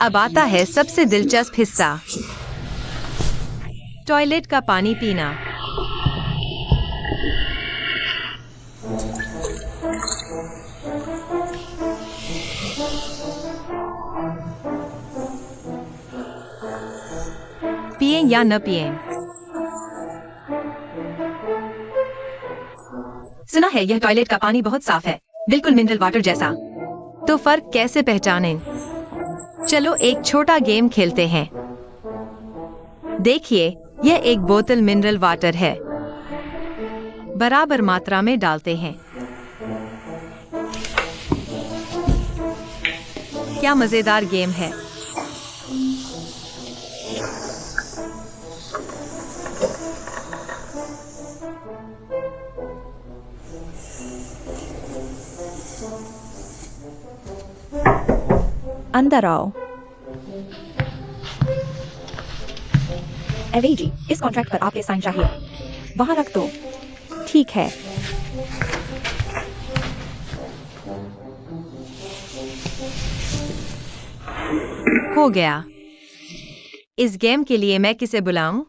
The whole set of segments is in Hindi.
अब आता है सबसे दिलचस्प हिस्सा, टॉयलेट का पानी पीना। पिएं या न पिएं? सुना है यह टॉयलेट का पानी बहुत साफ है, बिल्कुल मिनरल वाटर जैसा। तो फर्क कैसे पहचानें? चलो एक छोटा गेम खेलते हैं। देखिए, यह एक बोतल मिनरल वाटर है। बराबर मात्रा में डालते हैं। क्या मजेदार गेम है। अंदर आओ। एवेजी, इस कॉन्ट्रैक्ट पर आपके साइन चाहिए। वहां रख दो। ठीक है। हो गया। इस गेम के लिए मैं किसे बुलाऊं?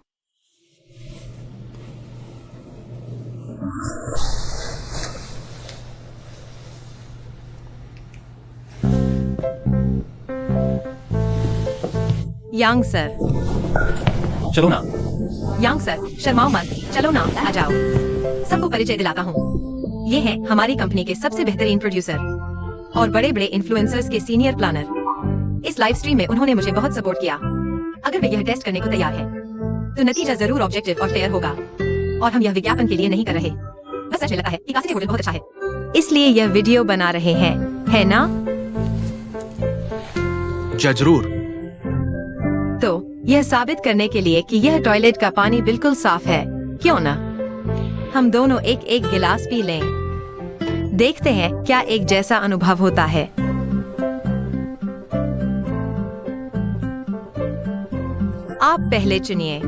यांग सर। चलो ना। यांग सर, शर्माओ मत, चलो ना, आ जाओ। सबको परिचय दिलाता हूँ। ये हैं हमारी कंपनी के सबसे बेहतरीन प्रोड्यूसर और बड़े-बड़े इन्फ्लुएंसर्स के सीनियर प्लानर। इस लाइव स्ट्रीम में उन्होंने मुझे बहुत सपोर्ट किया। अगर वे यह टेस्ट करने को तैयार हैं, तो नतीजा जरूर ऑब्जेक्टिव और फेयर होगा। और हम यह विज्ञापन के लिए नहीं कर रहे, बस मुझे लगता है कि कासिटे होटल बहुत अच्छा है, इसलिए यह वीडियो बना रहे हैं, है ना? जरूर। तो यह साबित करने के लिए कि यह टॉयलेट का पानी बिल्कुल साफ है, क्यों ना हम दोनों एक एक गिलास पी लें। देखते हैं क्या एक जैसा अनुभव होता है। आप पहले चुनिए।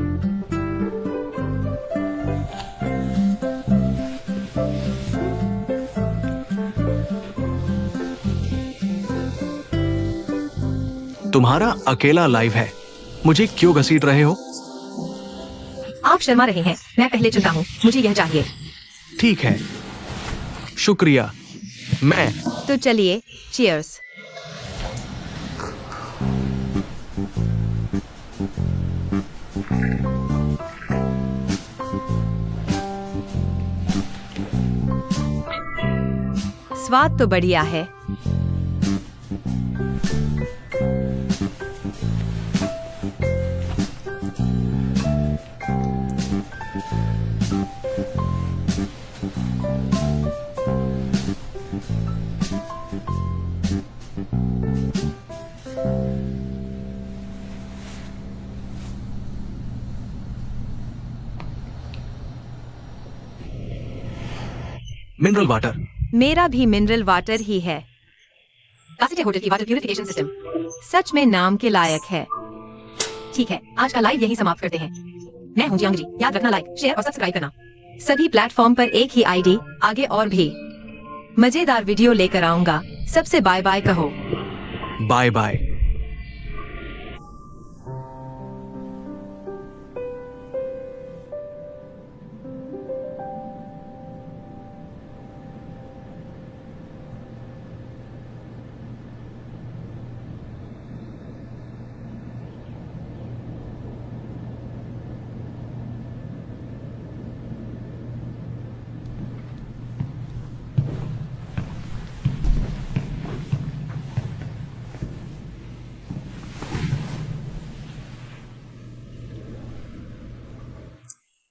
तुम्हारा अकेला लाइव है, मुझे क्यों घसीट रहे हो? आप शर्मा रहे हैं, मैं पहले चुनता हूँ, मुझे यह चाहिए। ठीक है, शुक्रिया। मैं तो चलिए, चीयर्स। स्वाद तो बढ़िया है। Mineral water. मेरा भी मिनरल वाटर ही है। कासिटे होटल की वाटर प्यूरिफिकेशन सिस्टम सच में नाम के लायक है। ठीक है, आज का लाइव यही समाप्त करते हैं। मैं हूं जियांग जी, याद रखना लाइक, शेयर और सब्सक्राइब करना। सभी प्लेटफॉर्म पर एक ही आईडी, आगे और भी मजेदार वीडियो लेकर आऊंगा। सबसे बाय बाय कहो। Bye bye.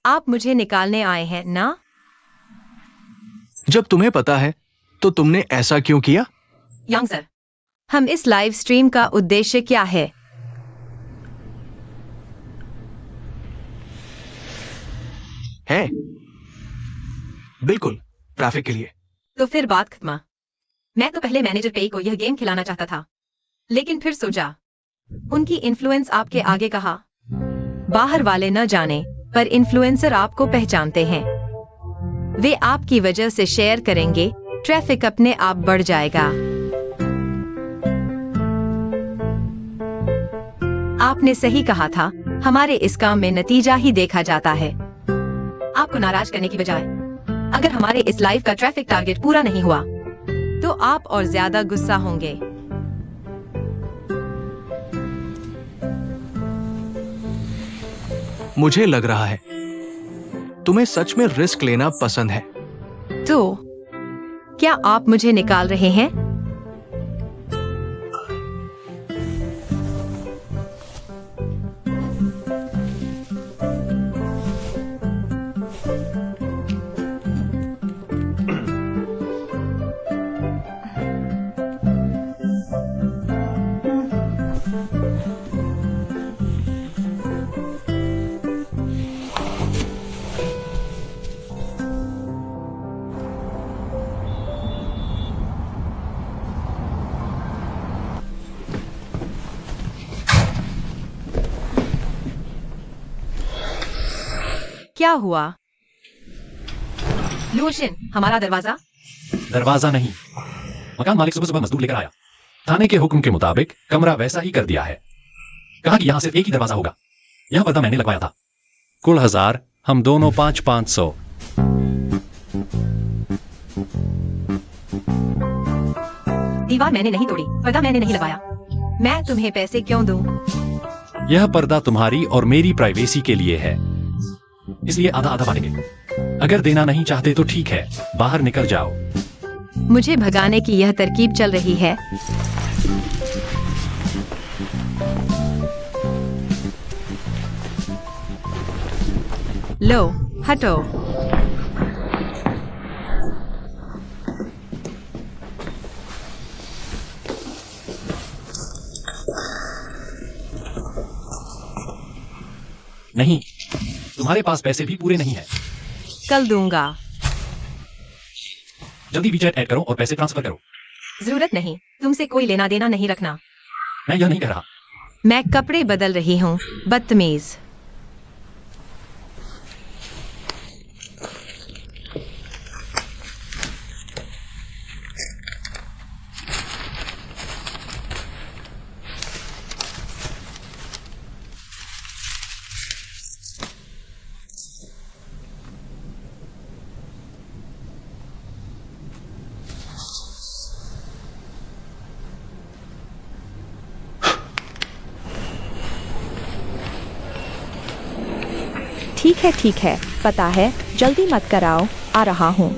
आप मुझे निकालने आए हैं ना? जब तुम्हें पता है तो तुमने ऐसा क्यों किया? यांग सर, हम इस लाइव स्ट्रीम का उद्देश्य क्या है? है बिल्कुल, ट्रैफिक के लिए। तो फिर बात खत्म। मैं तो पहले मैनेजर पेई को यह गेम खिलाना चाहता था, लेकिन फिर सोचा उनकी इन्फ्लुएंस आपके आगे कहा। बाहर वाले न जाने, पर इन्फ्लुएंसर आपको पहचानते हैं। वे आपकी वजह से शेयर करेंगे, ट्रैफिक अपने आप बढ़ जाएगा। आपने सही कहा था, हमारे इस काम में नतीजा ही देखा जाता है। आपको नाराज करने की बजाय अगर हमारे इस लाइव का ट्रैफिक टारगेट पूरा नहीं हुआ तो आप और ज्यादा गुस्सा होंगे। मुझे लग रहा है तुम्हें सच में रिस्क लेना पसंद है। तो क्या आप मुझे निकाल रहे हैं? क्या हुआ? लुओशिन, हमारा दरवाजा? दरवाजा नहीं, मकान मालिक सुबह सुबह मजदूर लेकर आया। थाने के हुक्म के मुताबिक कमरा वैसा ही कर दिया है। कहा कि यहाँ सिर्फ एक ही दरवाजा होगा। यह पर्दा मैंने लगवाया था। कुल 1000, हम दोनों 500। दीवार मैंने नहीं तोड़ी, पर्दा मैंने नहीं लगाया। मैं तुम्हें पैसे क्यों दूं? यह पर्दा तुम्हारी और मेरी प्राइवेसी के लिए है, इसलिए आधा आधा बांटेंगे। अगर देना नहीं चाहते तो ठीक है, बाहर निकल जाओ। मुझे भगाने की यह तरकीब चल रही है। लो, हटो। नहीं, तुम्हारे पास पैसे भी पूरे नहीं है। कल दूंगा। जल्दी वीचैट ऐड करो और पैसे ट्रांसफर करो। जरूरत नहीं, तुमसे कोई लेना देना नहीं रखना। मैं यह नहीं कह रहा। मैं कपड़े बदल रही हूँ, बदतमीज। ठीक है, पता है, जल्दी मत कराओ, आ रहा हूँ।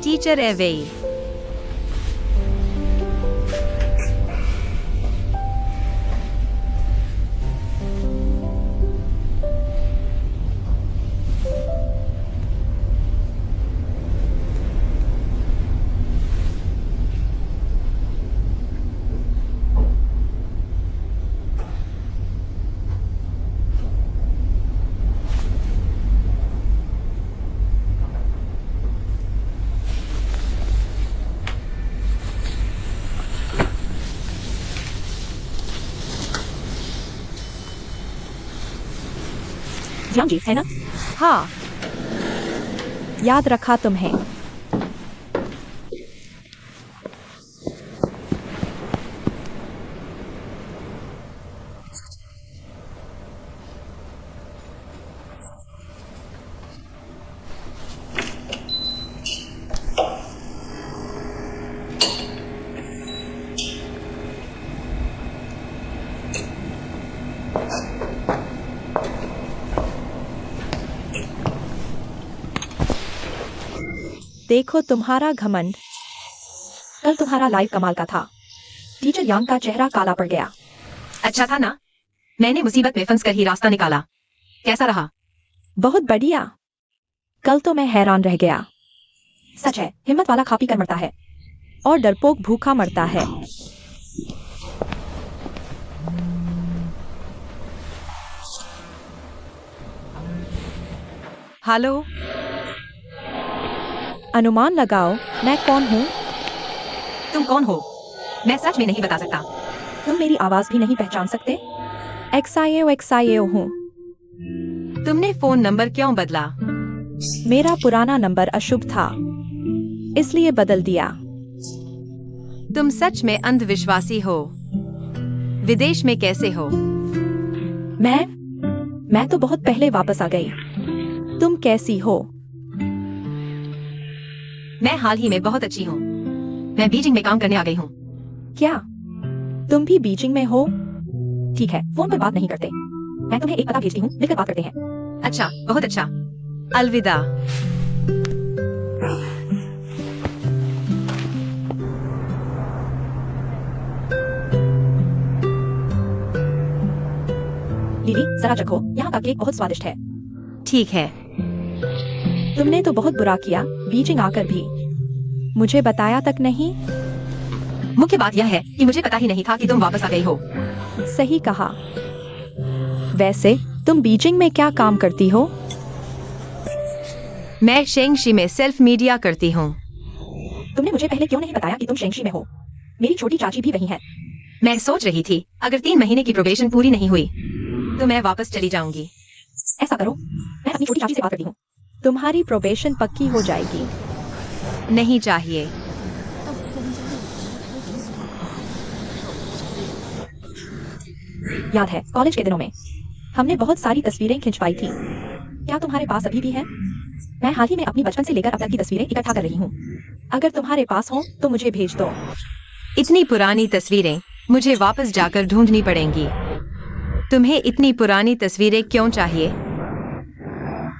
टीचर एवेई। ध्यान जी, है ना? हाँ, याद रखा तुम्हें। देखो तुम्हारा घमंड। कल तुम्हारा लाइव कमाल का था। टीचर यांग का चेहरा काला पड़ गया। अच्छा था ना? मैंने मुसीबत में फंस कर ही रास्ता निकाला। कैसा रहा? बहुत बढ़िया। कल तो मैं हैरान रह गया। सच है, हिम्मत वाला खा पी कर मरता है और डरपोक भूखा मरता है। हेलो, अनुमान लगाओ मैं कौन हूँ? तुम कौन हो? मैं सच में नहीं बता सकता। तुम मेरी आवाज भी नहीं पहचान सकते? XIO हूँ। तुमने फोन नंबर क्यों बदला? मेरा पुराना नंबर अशुभ था, इसलिए बदल दिया। तुम सच में अंधविश्वासी हो। विदेश में कैसे हो? मैं तो बहुत पहले वापस आ गई। तुम कैसी हो? मैं हाल ही में बहुत अच्छी हूँ। मैं बीजिंग में काम करने आ गई हूँ। क्या तुम भी बीजिंग में हो? ठीक है, फोन पर बात नहीं करते। मैं तुम्हें एक पता भेजती हूँ, लिखकर बात करते हैं। अच्छा, बहुत अच्छा। अलविदा। लिली, जरा चखो, यहाँ का केक बहुत स्वादिष्ट है। ठीक है। तुमने तो बहुत बुरा किया, बीजिंग आकर भी मुझे बताया तक नहीं। मुख्य बात यह है कि मुझे पता ही नहीं था कि तुम वापस आ गई हो। सही कहा। वैसे तुम बीजिंग में क्या काम करती हो? मैं शेंगशी में सेल्फ मीडिया करती हूँ। तुमने मुझे पहले क्यों नहीं बताया कि तुम शेंगशी में हो? मेरी छोटी चाची भी वही है। मैं सोच रही थी अगर 3 महीने की प्रोबेशन पूरी नहीं हुई तो मैं वापस चली जाऊंगी। ऐसा करो, मैं अपनी छोटी चाची से बात करती हूँ। तुम्हारी प्रोबेशन पक्की हो जाएगी। नहीं चाहिए। याद है कॉलेज के दिनों में हमने बहुत सारी तस्वीरें खिंचवाई थी। क्या तुम्हारे पास अभी भी है? मैं हाल ही में अपनी बचपन से लेकर अब तक की तस्वीरें इकट्ठा कर रही हूँ। अगर तुम्हारे पास हो तो मुझे भेज दो। इतनी पुरानी तस्वीरें मुझे वापस जाकर ढूंढनी पड़ेंगी। तुम्हें इतनी पुरानी तस्वीरें क्यों चाहिए?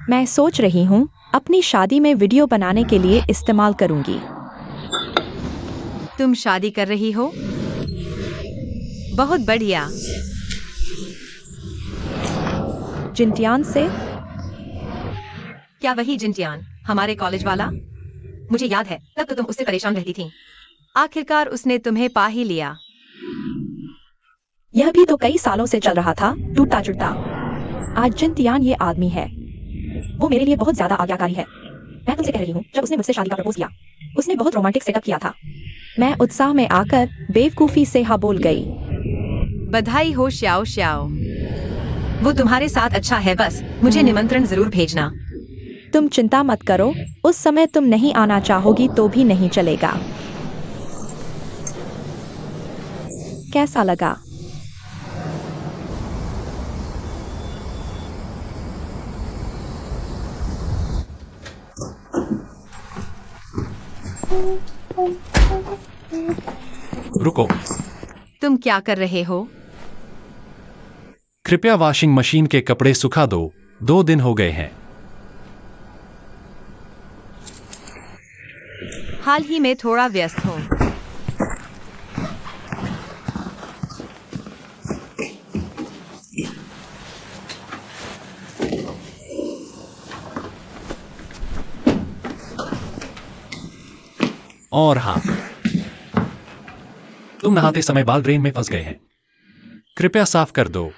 मैं सोच रही हूँ अपनी शादी में वीडियो बनाने के लिए इस्तेमाल करूंगी। तुम शादी कर रही हो? बहुत बढ़िया। जिंटियान से? क्या वही जिंटियान, हमारे कॉलेज वाला? मुझे याद है, तब तो तुम उससे परेशान रहती थी। आखिरकार उसने तुम्हें पा ही लिया। यह भी तो कई सालों से चल रहा था, टूटा जुटा। आज जिंटियान ये आदमी है। वो मेरे लिए बहुत ज्यादा आज्ञाकारी है। मैं तुमसे कह रही हूँ, जब उसने मुझसे शादी का प्रपोज किया, उसने बहुत रोमांटिक सेटअप किया था। मैं उत्साह में आकर बेवकूफी से हाँ बोल गई। बधाई हो श्याओ श्याओ। वो तुम्हारे साथ अच्छा है, बस मुझे निमंत्रण जरूर भेजना। तुम चिंता मत करो, उस समय तुम नहीं आना चाहोगी तो भी नहीं चलेगा। कैसा लगा? रुको, तुम क्या कर रहे हो? कृपया वॉशिंग मशीन के कपड़े सुखा दो। 2 दिन हो गए हैं। हाल ही में थोड़ा व्यस्त हूँ। और हाँ, तुम नहाते समय बाल ड्रेन में फंस गए हैं। कृपया साफ कर दो।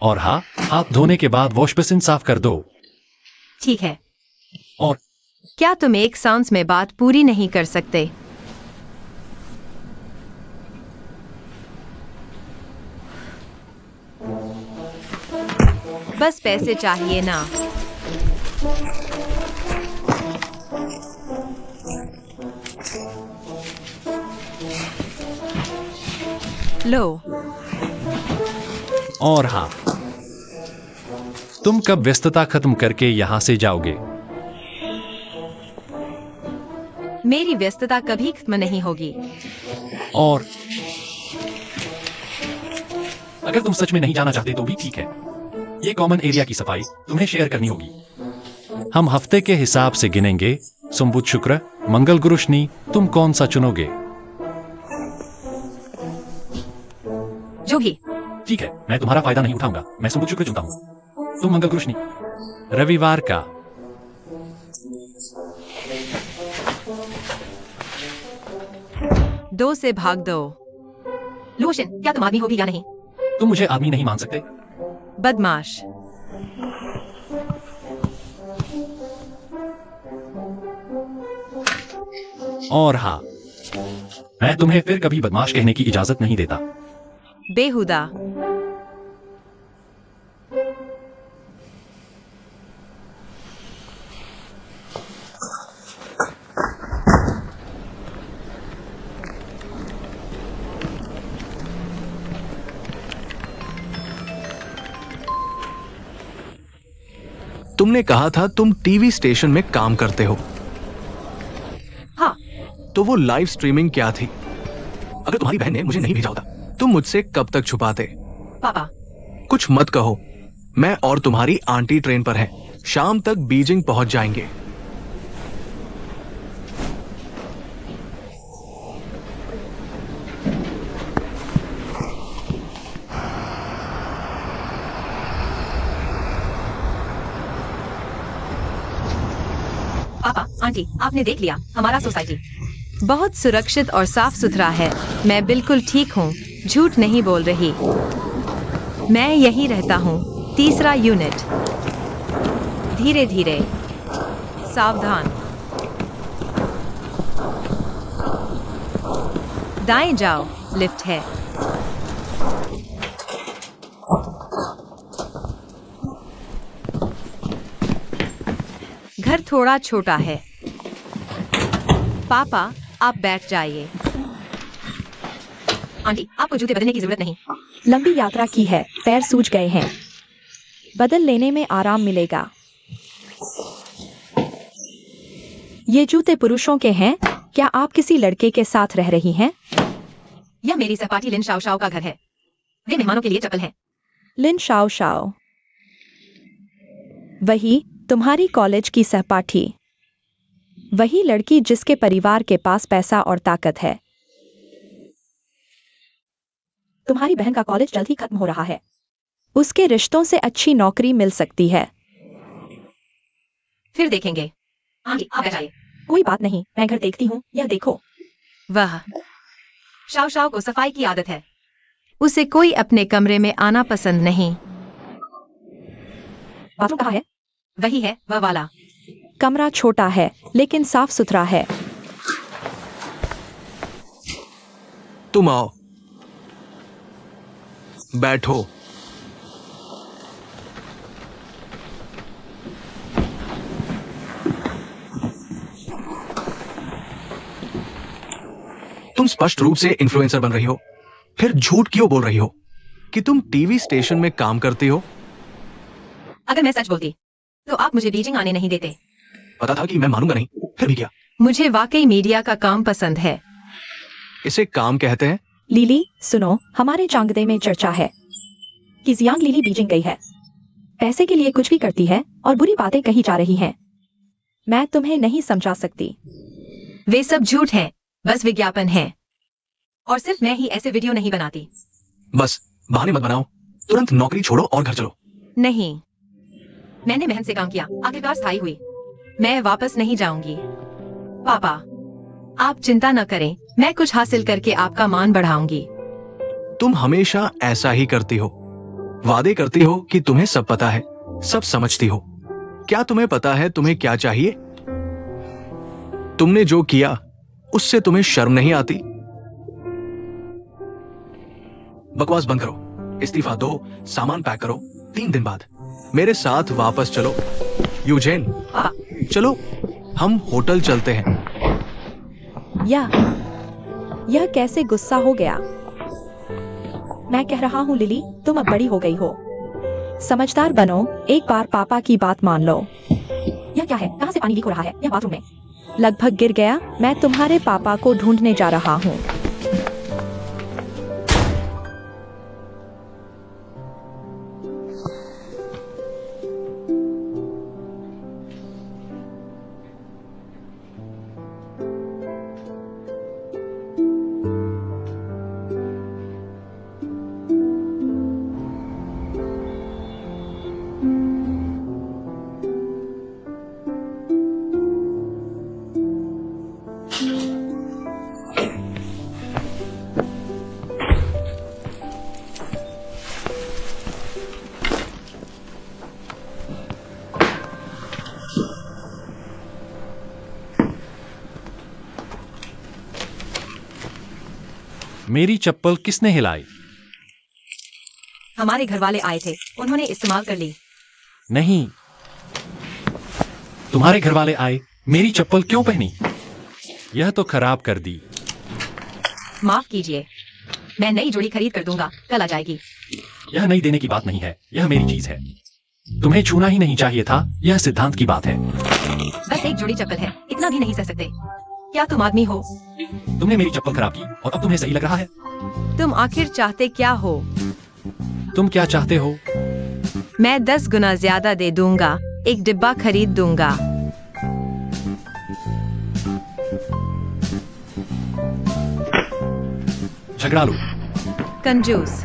और हाँ, हाथ धोने के बाद वॉश बेसिन साफ कर दो। ठीक है। और क्या तुम एक सांस में बात पूरी नहीं कर सकते? बस पैसे चाहिए ना। लो। और हाँ, तुम कब व्यस्तता खत्म करके यहां से जाओगे? मेरी व्यस्तता कभी खत्म नहीं होगी। और अगर तुम सच में नहीं जाना चाहते तो भी ठीक है। ये कॉमन एरिया की सफाई तुम्हें शेयर करनी होगी। हम हफ्ते के हिसाब से गिनेंगे। सोम बुध शुक्र मंगल गुरु शनि, तुम कौन सा चुनोगे? जो भी। ठीक है, मैं तुम्हारा फायदा नहीं उठाऊंगा। मैं सोम बुध शुक्र चुनता हूं। तुम मंगल गुरु शनि। रविवार का। दो से भाग दो। लोशन, क्या तुम आदमी हो भी या नहीं? तुम मुझे आदमी नहीं मान सकते। बदमाश। और हाँ, मैं तुम्हें फिर कभी बदमाश कहने की इजाजत नहीं देता। बेहुदा। तुमने कहा था तुम टीवी स्टेशन में काम करते हो। हाँ। तो वो लाइव स्ट्रीमिंग क्या थी? अगर तुम्हारी बहन ने मुझे नहीं भेजा होता, तुम मुझसे कब तक छुपाते? पापा, कुछ मत कहो। मैं और तुम्हारी आंटी ट्रेन पर हैं। शाम तक बीजिंग पहुंच जाएंगे। पापा, आंटी, आपने देख लिया हमारा सोसाइटी बहुत सुरक्षित और साफ सुथरा है। मैं बिल्कुल ठीक हूँ, झूठ नहीं बोल रही। मैं यही रहता हूँ। 3रा यूनिट। धीरे धीरे, सावधान। दाएं जाओ, लिफ्ट है। घर थोड़ा छोटा है। पापा, आप बैठ जाइए। आंटी, आपको जूते बदलने की जरूरत नहीं। लंबी यात्रा की है, पैर सूज गए हैं। बदल लेने में आराम मिलेगा। ये जूते पुरुषों के हैं। क्या आप किसी लड़के के साथ रह रही हैं? यह मेरी सहपाठी लिन शाओ शाओ का घर है। वे मेहमानों के लिए चप्पल हैं। लिन शाओ शाओ, वही तुम्हारी कॉलेज की सहपाठी, वही लड़की जिसके परिवार के पास पैसा और ताकत है। तुम्हारी बहन का कॉलेज जल्द ही खत्म हो रहा है। उसके रिश्तों से अच्छी नौकरी मिल सकती है। फिर देखेंगे। आंटी, आप बैठ जाइए। कोई बात नहीं, मैं घर देखती हूँ। यह देखो। वाह, शाओ शाओ को सफाई की आदत है। उसे कोई अपने कमरे में आना पसंद नहीं। बाथरूम कहाँ है? वही है, वह वाला। कमरा छोटा है लेकिन साफ सुथरा है। तुम आओ, बैठो। तुम स्पष्ट रूप से इन्फ्लुएंसर बन रही हो, फिर झूठ क्यों बोल रही हो कि तुम टीवी स्टेशन में काम करती हो? अगर मैं सच बोलती तो आप मुझे बीजिंग आने नहीं देते। पता था कि मैं मानूंगा नहीं, फिर भी क्या? मुझे वाकई मीडिया का काम पसंद है। इसे काम कहते हैं? लीली, सुनो, हमारे चांगदे में चर्चा है कि जियांग लीली बीजिंग गई है। पैसे के लिए कुछ भी करती है और बुरी बातें कही जा रही हैं। मैं तुम्हें नहीं समझा सकती। वे सब झूठ हैं, बस विज्ञापन है। और सिर्फ मैं ही ऐसे वीडियो नहीं बनाती। बस बहाने मत बनाओ। तुरंत नौकरी छोड़ो और घर चलो। नहीं, मैंने मेहनत से काम किया, आखिरकार स्थायी हुई। मैं वापस नहीं जाऊंगी। पापा, आप चिंता न करें, मैं कुछ हासिल करके आपका मान बढ़ाऊंगी। तुम हमेशा ऐसा ही करती हो। वादे करती हो कि तुम्हें सब पता है, सब समझती हो। क्या तुम्हें पता है तुम्हें क्या चाहिए? तुमने जो किया उससे तुम्हें शर्म नहीं आती? बकवास बंद करो, इस्तीफा दो, सामान पैक करो। 3 दिन बाद मेरे साथ वापस चलो। यूजेन, चलो, हम होटल चलते हैं। यह कैसे गुस्सा हो गया? मैं कह रहा हूँ लिली, तुम अब बड़ी हो गई हो। समझदार बनो, एक बार पापा की बात मान लो। यह क्या है? कहाँ से पानी लीक हो रहा है? यह बाथरूम में लगभग गिर गया। मैं तुम्हारे पापा को ढूंढने जा रहा हूँ। मेरी चप्पल किसने हिलाई? हमारे घर वाले आए थे, उन्होंने इस्तेमाल कर ली। नहीं, तुम्हारे घर वाले आए, मेरी चप्पल क्यों पहनी? यह तो खराब कर दी। माफ कीजिए, मैं नई जोड़ी खरीद कर दूंगा, कल आ जाएगी। यह नहीं देने की बात नहीं है, यह मेरी चीज है। तुम्हें छूना ही नहीं चाहिए था, यह सिद्धांत की बात है। बस एक जोड़ी चप्पल है, इतना भी नहीं सह सकते। क्या तुम आदमी हो? तुमने मेरी चप्पल खराब की और अब तुम्हें सही लग रहा है। तुम आखिर चाहते क्या हो? तुम क्या चाहते हो? मैं 10 गुना ज्यादा दे दूंगा, एक डिब्बा खरीद दूंगा। झगड़ालू, कंजूस।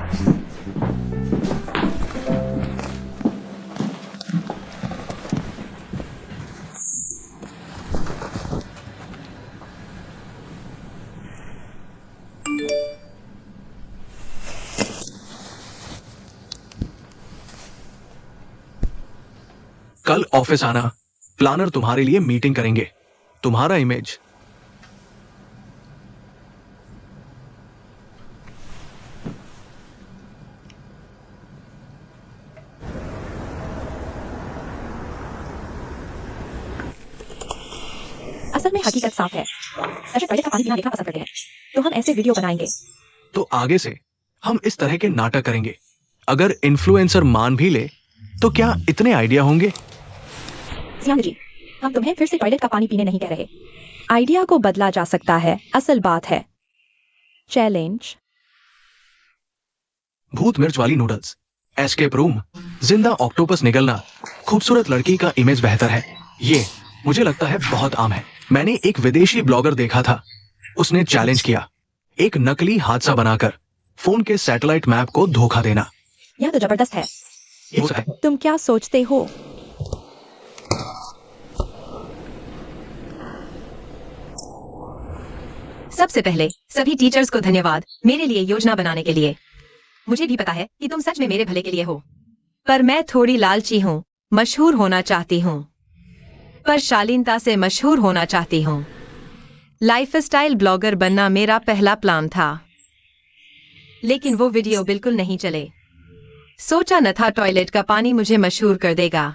कल ऑफिस आना, प्लानर तुम्हारे लिए मीटिंग करेंगे। तुम्हारा इमेज। असल में हकीकत साफ है, दर्शक टॉयलेट का पानी पीना देखना पसंद करते हैं, तो हम ऐसे वीडियो बनाएंगे। तो आगे से हम इस तरह के नाटक करेंगे। अगर इन्फ्लुएंसर मान भी ले तो क्या इतने आइडिया होंगे? जियांग जी, हम तुम्हें फिर से टॉयलेट का पानी पीने नहीं कह रहे। आइडिया को बदला जा सकता है, असल बात है चैलेंज। भूत मिर्च वाली नूडल्स, एस्केप रूम, जिंदा ऑक्टोपस निगलना, खूबसूरत लड़की का इमेज बेहतर है। ये मुझे लगता है बहुत आम है। मैंने एक विदेशी ब्लॉगर देखा था, उसने चैलेंज किया एक नकली हादसा बनाकर फोन के सैटेलाइट मैप को धोखा देना। यह तो जबरदस्त है। ये हो सकता है। तुम क्या सोचते हो? सबसे पहले सभी टीचर्स को धन्यवाद मेरे लिए योजना बनाने के लिए। मुझे भी पता है कि तुम सच में मेरे भले के लिए हो, पर मैं थोड़ी लालची हूँ। मशहूर होना चाहती हूँ, पर शालीनता से मशहूर होना चाहती हूँ। लाइफस्टाइल ब्लॉगर बनना मेरा पहला प्लान था, लेकिन वो वीडियो बिल्कुल नहीं चले। सोचा न था टॉयलेट का पानी मुझे मशहूर कर देगा।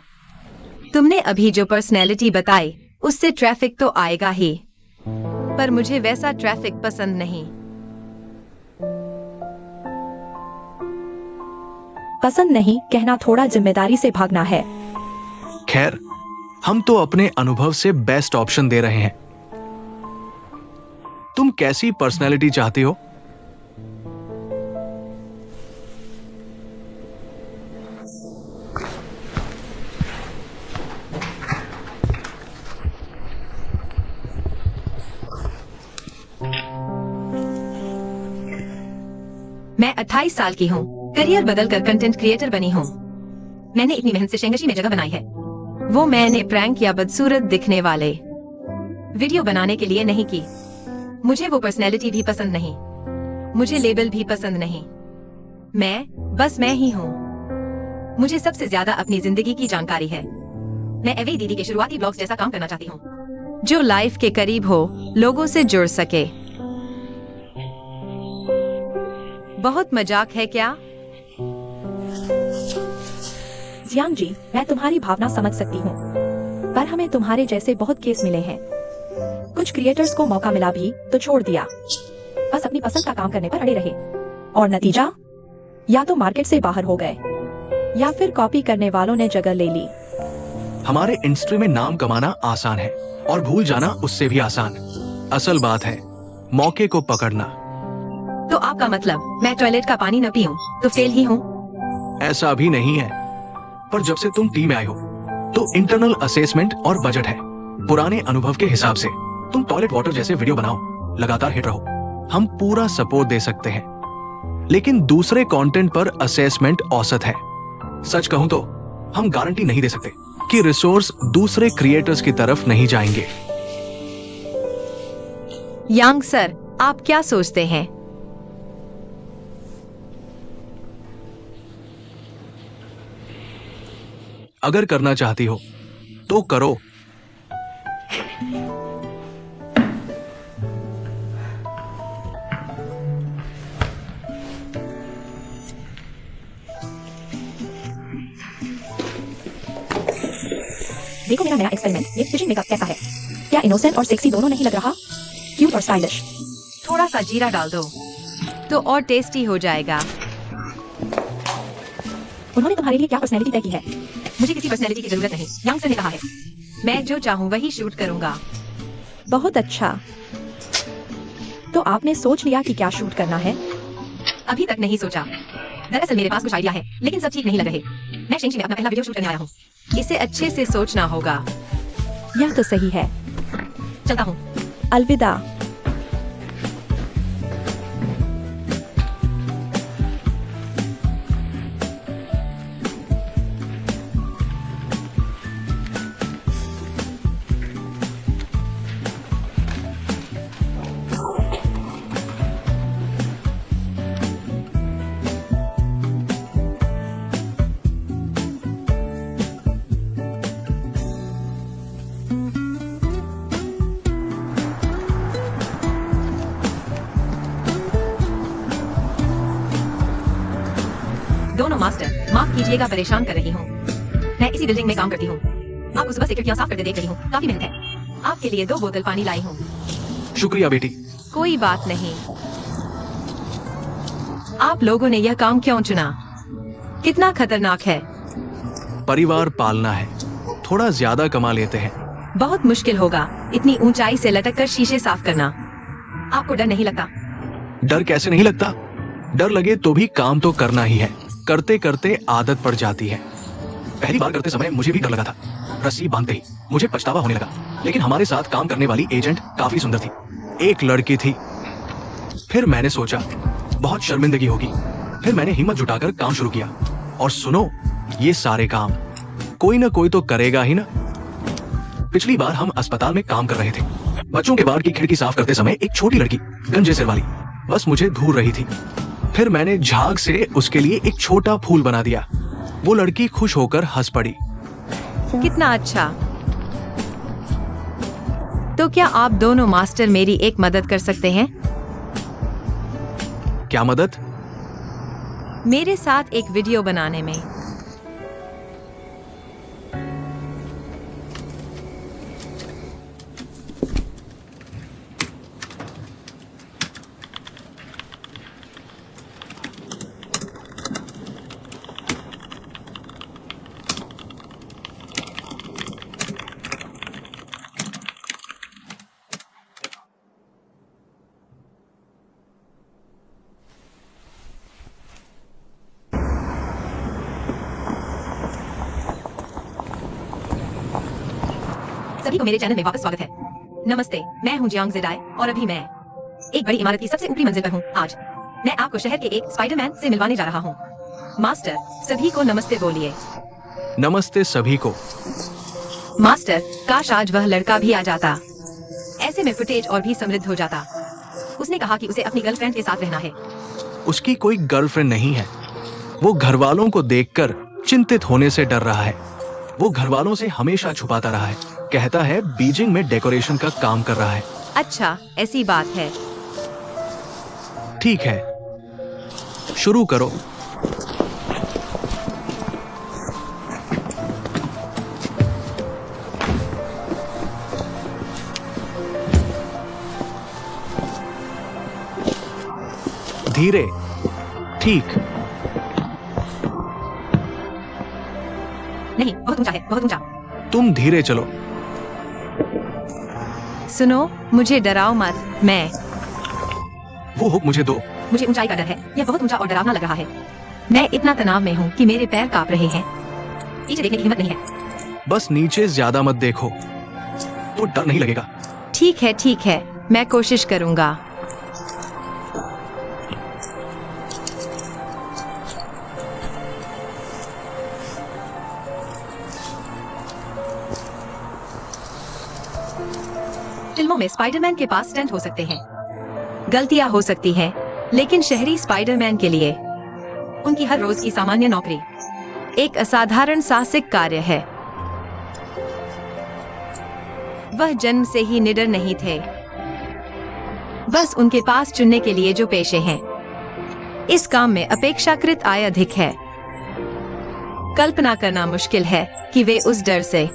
तुमने अभी जो पर्सनैलिटी बताई उससे ट्रैफिक तो आएगा ही, पर मुझे वैसा ट्रैफिक पसंद नहीं। पसंद नहीं कहना थोड़ा जिम्मेदारी से भागना है। खैर, हम तो अपने अनुभव से बेस्ट ऑप्शन दे रहे हैं। तुम कैसी पर्सनैलिटी चाहती हो? मैं 28 साल की हूँ, करियर बदलकर कंटेंट क्रिएटर बनी हूँ। मैंने इतनी मेहनत से शेंगशी में जगह बनाई है। वो मैंने प्रैंक या बदसूरत दिखने वाले वीडियो बनाने के लिए नहीं की। मुझे वो पर्सनैलिटी भी पसंद नहीं, मुझे लेबल भी पसंद नहीं। बस मैं ही हूँ। मुझे सबसे ज्यादा अपनी जिंदगी की जानकारी है। मैं एवी दीदी के शुरुआती ब्लॉग्स जैसा काम करना चाहती हूँ, जो लाइफ के करीब हो, लोगों से जुड़ सके। बहुत मजाक है क्या? जियांग जी, मैं तुम्हारी भावना समझ सकती हूँ, पर हमें तुम्हारे जैसे बहुत केस मिले हैं। कुछ क्रिएटर्स को मौका मिला भी तो छोड़ दिया, बस अपनी पसंद का काम करने पर अड़े रहे, और नतीजा या तो मार्केट से बाहर हो गए या फिर कॉपी करने वालों ने जगह ले ली। हमारे इंडस्ट्री में नाम कमाना आसान है और भूल जाना उससे भी आसान। असल बात है मौके को पकड़ना। तो आपका मतलब मैं टॉयलेट का पानी न पीऊं तो फेल ही हूँ? ऐसा भी नहीं है, पर जब से तुम टीम में आई हो तो इंटरनल असेसमेंट और बजट है। पुराने अनुभव के हिसाब से तुम टॉयलेट वाटर जैसे वीडियो बनाओ, लगातार हिट रहो, हम पूरा सपोर्ट दे सकते हैं। लेकिन दूसरे कंटेंट पर असेसमेंट औसत है। सच कहूं तो हम गारंटी नहीं दे सकते कि रिसोर्स दूसरे क्रिएटर्स की तरफ नहीं जाएंगे। यांग सर, आप क्या सोचते हैं? अगर करना चाहती हो तो करो। देखो मेरा नया एक्सपेरिमेंट, ये फिशिंग मेकअप कैसा है? क्या इनोसेंट और सेक्सी दोनों नहीं लग रहा? क्यूट और स्टाइलिश। थोड़ा सा जीरा डाल दो तो और टेस्टी हो जाएगा। उन्होंने तुम्हारे लिए क्या पर्सनैलिटी तय की है? मुझे किसी पर्सनैलिटी की जरूरत नहीं, यांग सर ने कहा है। मैं जो चाहूँ वही शूट करूंगा। बहुत अच्छा। तो आपने सोच लिया कि क्या शूट करना है? अभी तक नहीं सोचा। दरअसल मेरे पास कुछ आइडिया है, लेकिन सब ठीक नहीं लग रहे। मैं शेंगशी में अपना पहला वीडियो शूट करने आया हूँ। इसे अच्छे से सोचना होगा। यह तो सही है। चलता हूँ। अलविदा। दोनों मास्टर, माफ कीजिएगा परेशान कर रही हूँ। मैं इसी बिल्डिंग में काम करती हूँ। आपको सुबह से खिड़कियाँ साफ करते देख रही हूँ। काफी मेहनत है। आपके लिए 2 बोतल पानी लाई हूँ। शुक्रिया बेटी। कोई बात नहीं। आप लोगों ने यह काम क्यों चुना? कितना खतरनाक है। परिवार पालना है, थोड़ा ज्यादा कमा लेते हैं। बहुत मुश्किल होगा इतनी ऊंचाई से लटक कर शीशे साफ करना। आपको डर नहीं लगता? डर कैसे नहीं लगता? डर लगे तो भी काम तो करना ही है। करते करते आदत पड़ जाती है। पहली बार करते समय मुझे भी डर लगा था। रस्सी बांधते ही मुझे पछतावा होने लगा, लेकिन हमारे साथ काम करने वाली एजेंट काफी सुंदर थी। एक लड़की थी। फिर मैंने सोचा बहुत शर्मिंदगी होगी। फिर मैंने हिम्मत जुटाकर काम शुरू किया। और सुनो, ये सारे काम कोई ना कोई तो करेगा ही ना। पिछली बार हम अस्पताल में काम कर रहे थे। बच्चों के वार्ड की खिड़की साफ करते समय एक छोटी लड़की, गंजे सिर वाली, बस मुझे घूर रही थी। फिर मैंने झाग से उसके लिए एक छोटा फूल बना दिया। वो लड़की खुश होकर हंस पड़ी। कितना अच्छा। तो क्या आप दोनों मास्टर मेरी एक मदद कर सकते हैं? क्या मदद? मेरे साथ एक वीडियो बनाने में। सभी को मेरे चैनल में वापस स्वागत है। नमस्ते, मैं हूँ जियांग जेडाई और अभी मैं एक बड़ी इमारत की सबसे ऊपरी मंजिल पर हूँ। आज मैं आपको शहर के एक स्पाइडरमैन से मिलवाने जा रहा हूँ। मास्टर, सभी को नमस्ते बोलिए। नमस्ते सभी को। मास्टर, काश आज वह लड़का भी आ जाता। ऐसे में फुटेज और भी समृद्ध हो जाता। उसने कहा कि उसे अपनी गर्लफ्रेंड के साथ रहना है। उसकी कोई गर्लफ्रेंड नहीं है। वो घर वालों को देखकर चिंतित होने से डर रहा है। वो घर वालों से हमेशा छुपाता रहा है। कहता है बीजिंग में डेकोरेशन का काम कर रहा है। अच्छा, ऐसी बात है। ठीक है, शुरू करो। धीरे, ठीक। नहीं, बहुत ऊंचा है, बहुत ऊंचा। तुम धीरे चलो। सुनो, मुझे डराओ मत। मैं वो हुक मुझे दो। मुझे ऊंचाई का डर है। यह बहुत ऊंचा और डरावना लग रहा है। मैं इतना तनाव में हूँ कि मेरे पैर कांप रहे हैं। पीछे देखने की हिम्मत नहीं है। बस नीचे ज्यादा मत देखो, तो डर नहीं लगेगा। ठीक है, ठीक है, मैं कोशिश करूंगा। फिल्मों में स्पाइडरमैन के पास स्टंट हो सकते हैं, गलतियां हो सकती हैं, लेकिन शहरी स्पाइडरमैन के लिए उनकी हर रोज की सामान्य नौकरी एक असाधारण साहसिक कार्य है। वह जन्म से ही निडर नहीं थे। बस उनके पास चुनने के लिए जो पेशे हैं, इस काम में अपेक्षाकृत आय अधिक है। कल्पना करना मुश्किल है कि वे उस डर से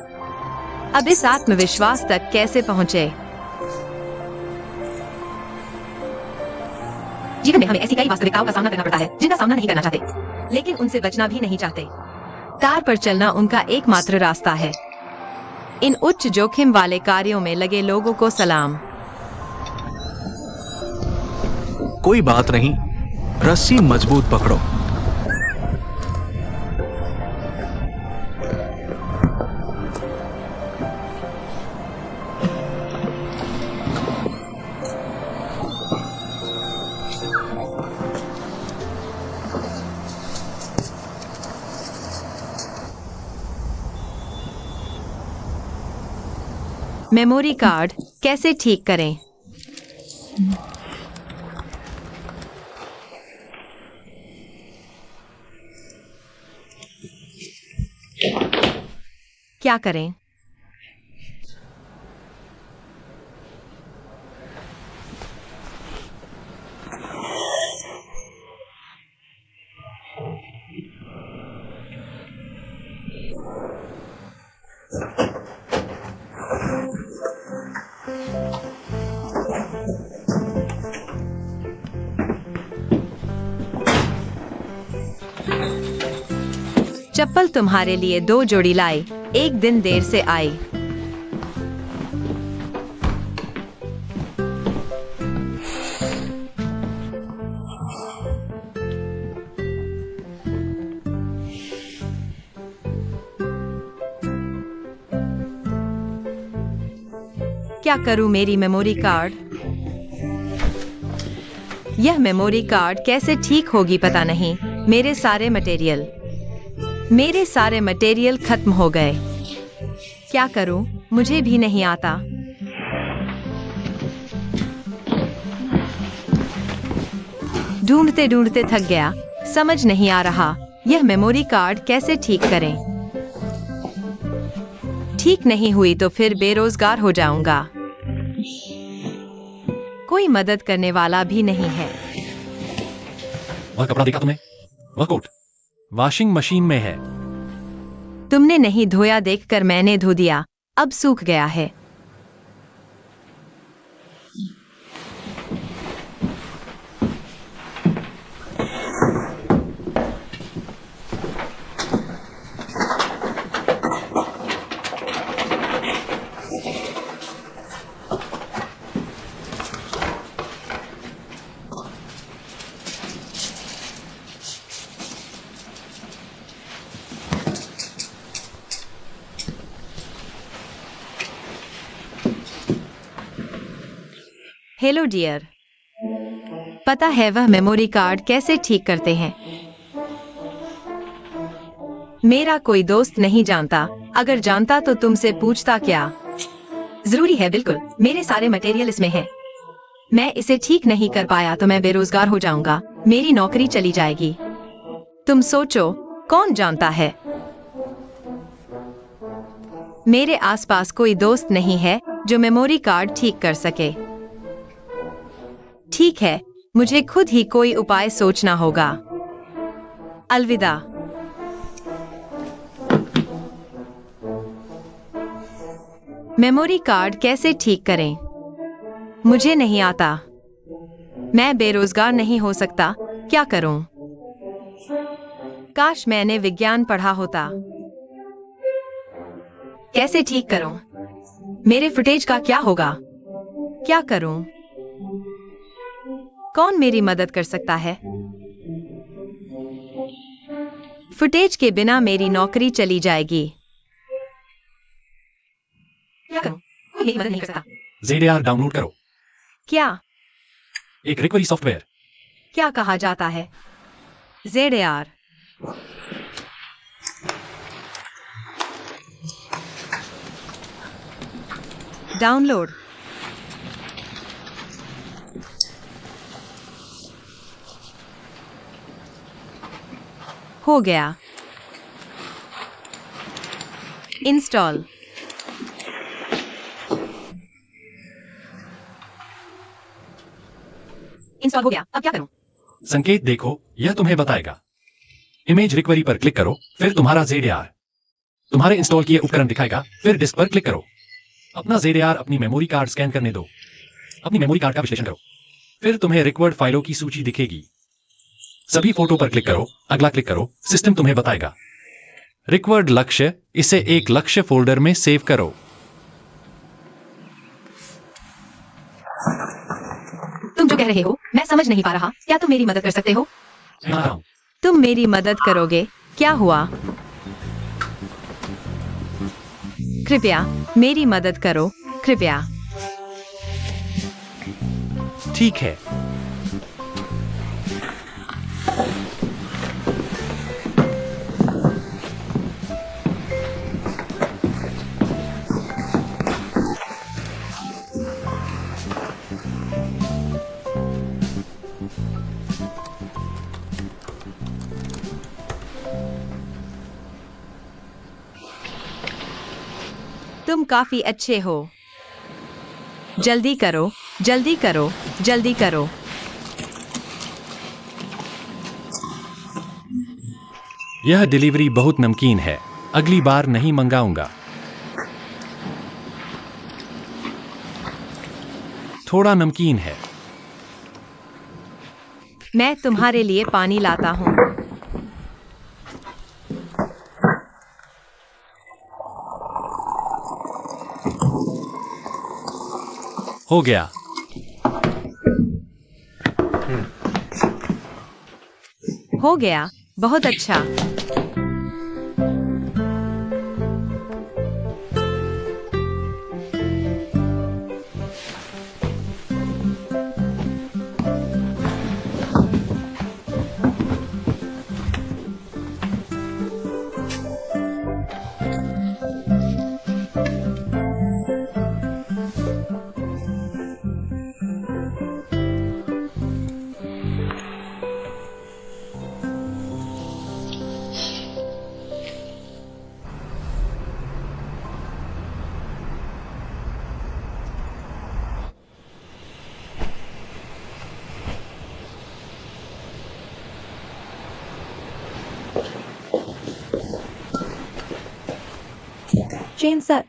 अब इस आत्मविश्वास तक कैसे पहुंचे। जीवन में हमें ऐसी कई वास्तविकताओं का सामना करना पड़ता है जिनका सामना नहीं करना चाहते, लेकिन उनसे बचना भी नहीं चाहते। तार पर चलना उनका एकमात्र रास्ता है। इन उच्च जोखिम वाले कार्यों में लगे लोगों को सलाम। कोई बात नहीं, रस्सी मजबूत पकड़ो। मेमोरी कार्ड कैसे ठीक करें? क्या करें? चप्पल तुम्हारे लिए 2 जोड़ी लाई, एक दिन देर से आई। क्या करूं मेरी मेमोरी कार्ड? यह मेमोरी कार्ड कैसे ठीक होगी पता नहीं। मेरे सारे मटेरियल खत्म हो गए। क्या करूं? मुझे भी नहीं आता। ढूंढते ढूंढते थक गया, समझ नहीं आ रहा यह मेमोरी कार्ड कैसे ठीक करें। ठीक नहीं हुई तो फिर बेरोजगार हो जाऊंगा। कोई मदद करने वाला भी नहीं है। वह कपड़ा देखा तुमने? वह कोट वॉशिंग मशीन में है। तुमने नहीं धोया देखकर मैंने धो दिया, अब सूख गया है। हेलो डियर, पता है वह मेमोरी कार्ड कैसे ठीक करते हैं? मेरा कोई दोस्त नहीं जानता। अगर जानता तो तुमसे पूछता क्या? जरूरी है, बिल्कुल। मेरे सारे मटेरियल इसमें है। मैं इसे ठीक नहीं कर पाया तो मैं बेरोजगार हो जाऊंगा, मेरी नौकरी चली जाएगी। तुम सोचो, कौन जानता है? मेरे आसपास कोई दोस्त नहीं है जो मेमोरी कार्ड ठीक कर सके। ठीक है, मुझे खुद ही कोई उपाय सोचना होगा। अलविदा। मेमोरी कार्ड कैसे ठीक करें? मुझे नहीं आता। मैं बेरोजगार नहीं हो सकता, क्या करूं? काश मैंने विज्ञान पढ़ा होता। कैसे ठीक करूं? मेरे फुटेज का क्या होगा? क्या करूं? कौन मेरी मदद कर सकता है? फुटेज के बिना मेरी नौकरी चली जाएगी। क्या करूं? कोई मेरी मदद नहीं कर सकता। ZAR डाउनलोड करो। क्या? एक रिकवरी सॉफ्टवेयर। क्या कहा जाता है? ZAR। डाउनलोड। हो गया। इंस्टॉल। इंस्टॉल हो गया, अब क्या करूं? संकेत देखो, यह तुम्हें बताएगा। इमेज रिकवरी पर क्लिक करो, फिर तुम्हारा ZAR तुम्हारे इंस्टॉल किए उपकरण दिखाएगा, फिर डिस्क पर क्लिक करो। अपना ZAR अपनी मेमोरी कार्ड स्कैन करने दो। अपनी मेमोरी कार्ड का विश्लेषण करो, फिर तुम्हें रिकवर्ड फाइलों की सूची दिखेगी। सभी फोटो पर क्लिक करो, अगला क्लिक करो, सिस्टम तुम्हें बताएगा। रिक्वर्ड लक्ष्य, इसे एक लक्ष्य फोल्डर में सेव करो। तुम जो कह रहे हो मैं समझ नहीं पा रहा, क्या तुम मेरी मदद कर सकते हो? तुम मेरी मदद करोगे? क्या हुआ? कृपया मेरी मदद करो, कृपया। ठीक है। तुम काफी अच्छे हो। जल्दी करो, जल्दी करो, जल्दी करो। यह डिलीवरी बहुत नमकीन है, अगली बार नहीं मंगाऊंगा। थोड़ा नमकीन है। मैं तुम्हारे लिए पानी लाता हूँ। हो गया। हो गया, बहुत अच्छा। चेन सर,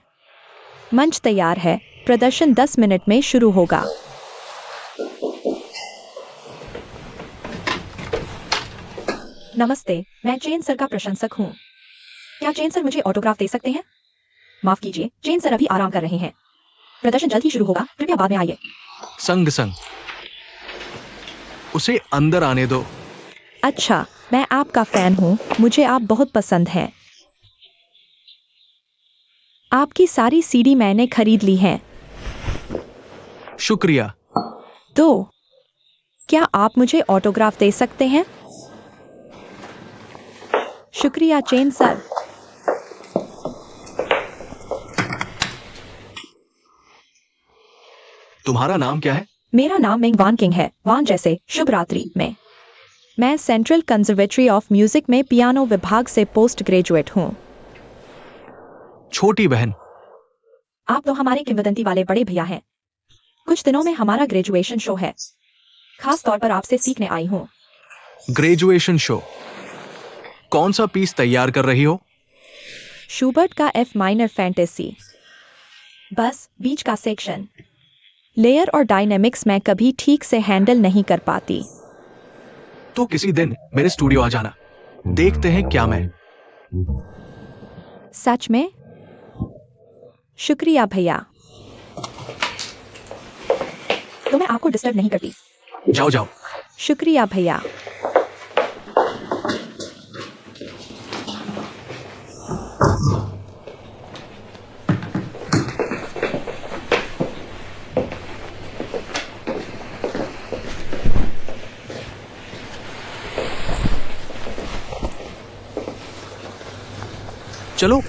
मंच तैयार है। प्रदर्शन 10 मिनट में शुरू होगा। नमस्ते, मैं चेन सर का प्रशंसक हूँ। क्या चेन सर मुझे ऑटोग्राफ दे सकते हैं? माफ कीजिए, चेन सर अभी आराम कर रहे हैं। प्रदर्शन जल्द ही शुरू होगा, कृपया बाद में आइए। संग संग उसे अंदर आने दो। अच्छा, मैं आपका फैन हूँ, मुझे आप बहुत पसंद हैं। आपकी सारी सीडी मैंने खरीद ली हैं। शुक्रिया। तो क्या आप मुझे ऑटोग्राफ दे सकते हैं? शुक्रिया चेन सर। तुम्हारा नाम क्या है? मेरा नाम मिंग वान किंग है, वान जैसे शुभ रात्रि में। मैं सेंट्रल कंजर्वेटरी ऑफ म्यूजिक में पियानो विभाग से पोस्ट ग्रेजुएट हूँ। छोटी बहन। आप तो हमारे किंवदंती वाले बड़े भैया हैं। कुछ दिनों में हमारा ग्रेजुएशन शो है, खास तौर पर आपसे सीखने आई हूँ। Graduation show? कौन सा पीस तैयार कर रही हो? शूबर्ट का एफ माइनर फैंटेसी। बस बीच का सेक्शन, लेयर और डायनेमिक्स मैं कभी ठीक से हैंडल नहीं कर पाती। तो किसी दिन मेरे स्टूडियो आ जाना, देखते हैं क्या मैं। सच में? शुक्रिया भैया। तो मैं आपको डिस्टर्ब नहीं करती। जाओ जाओ। शुक्रिया भैया। चलो।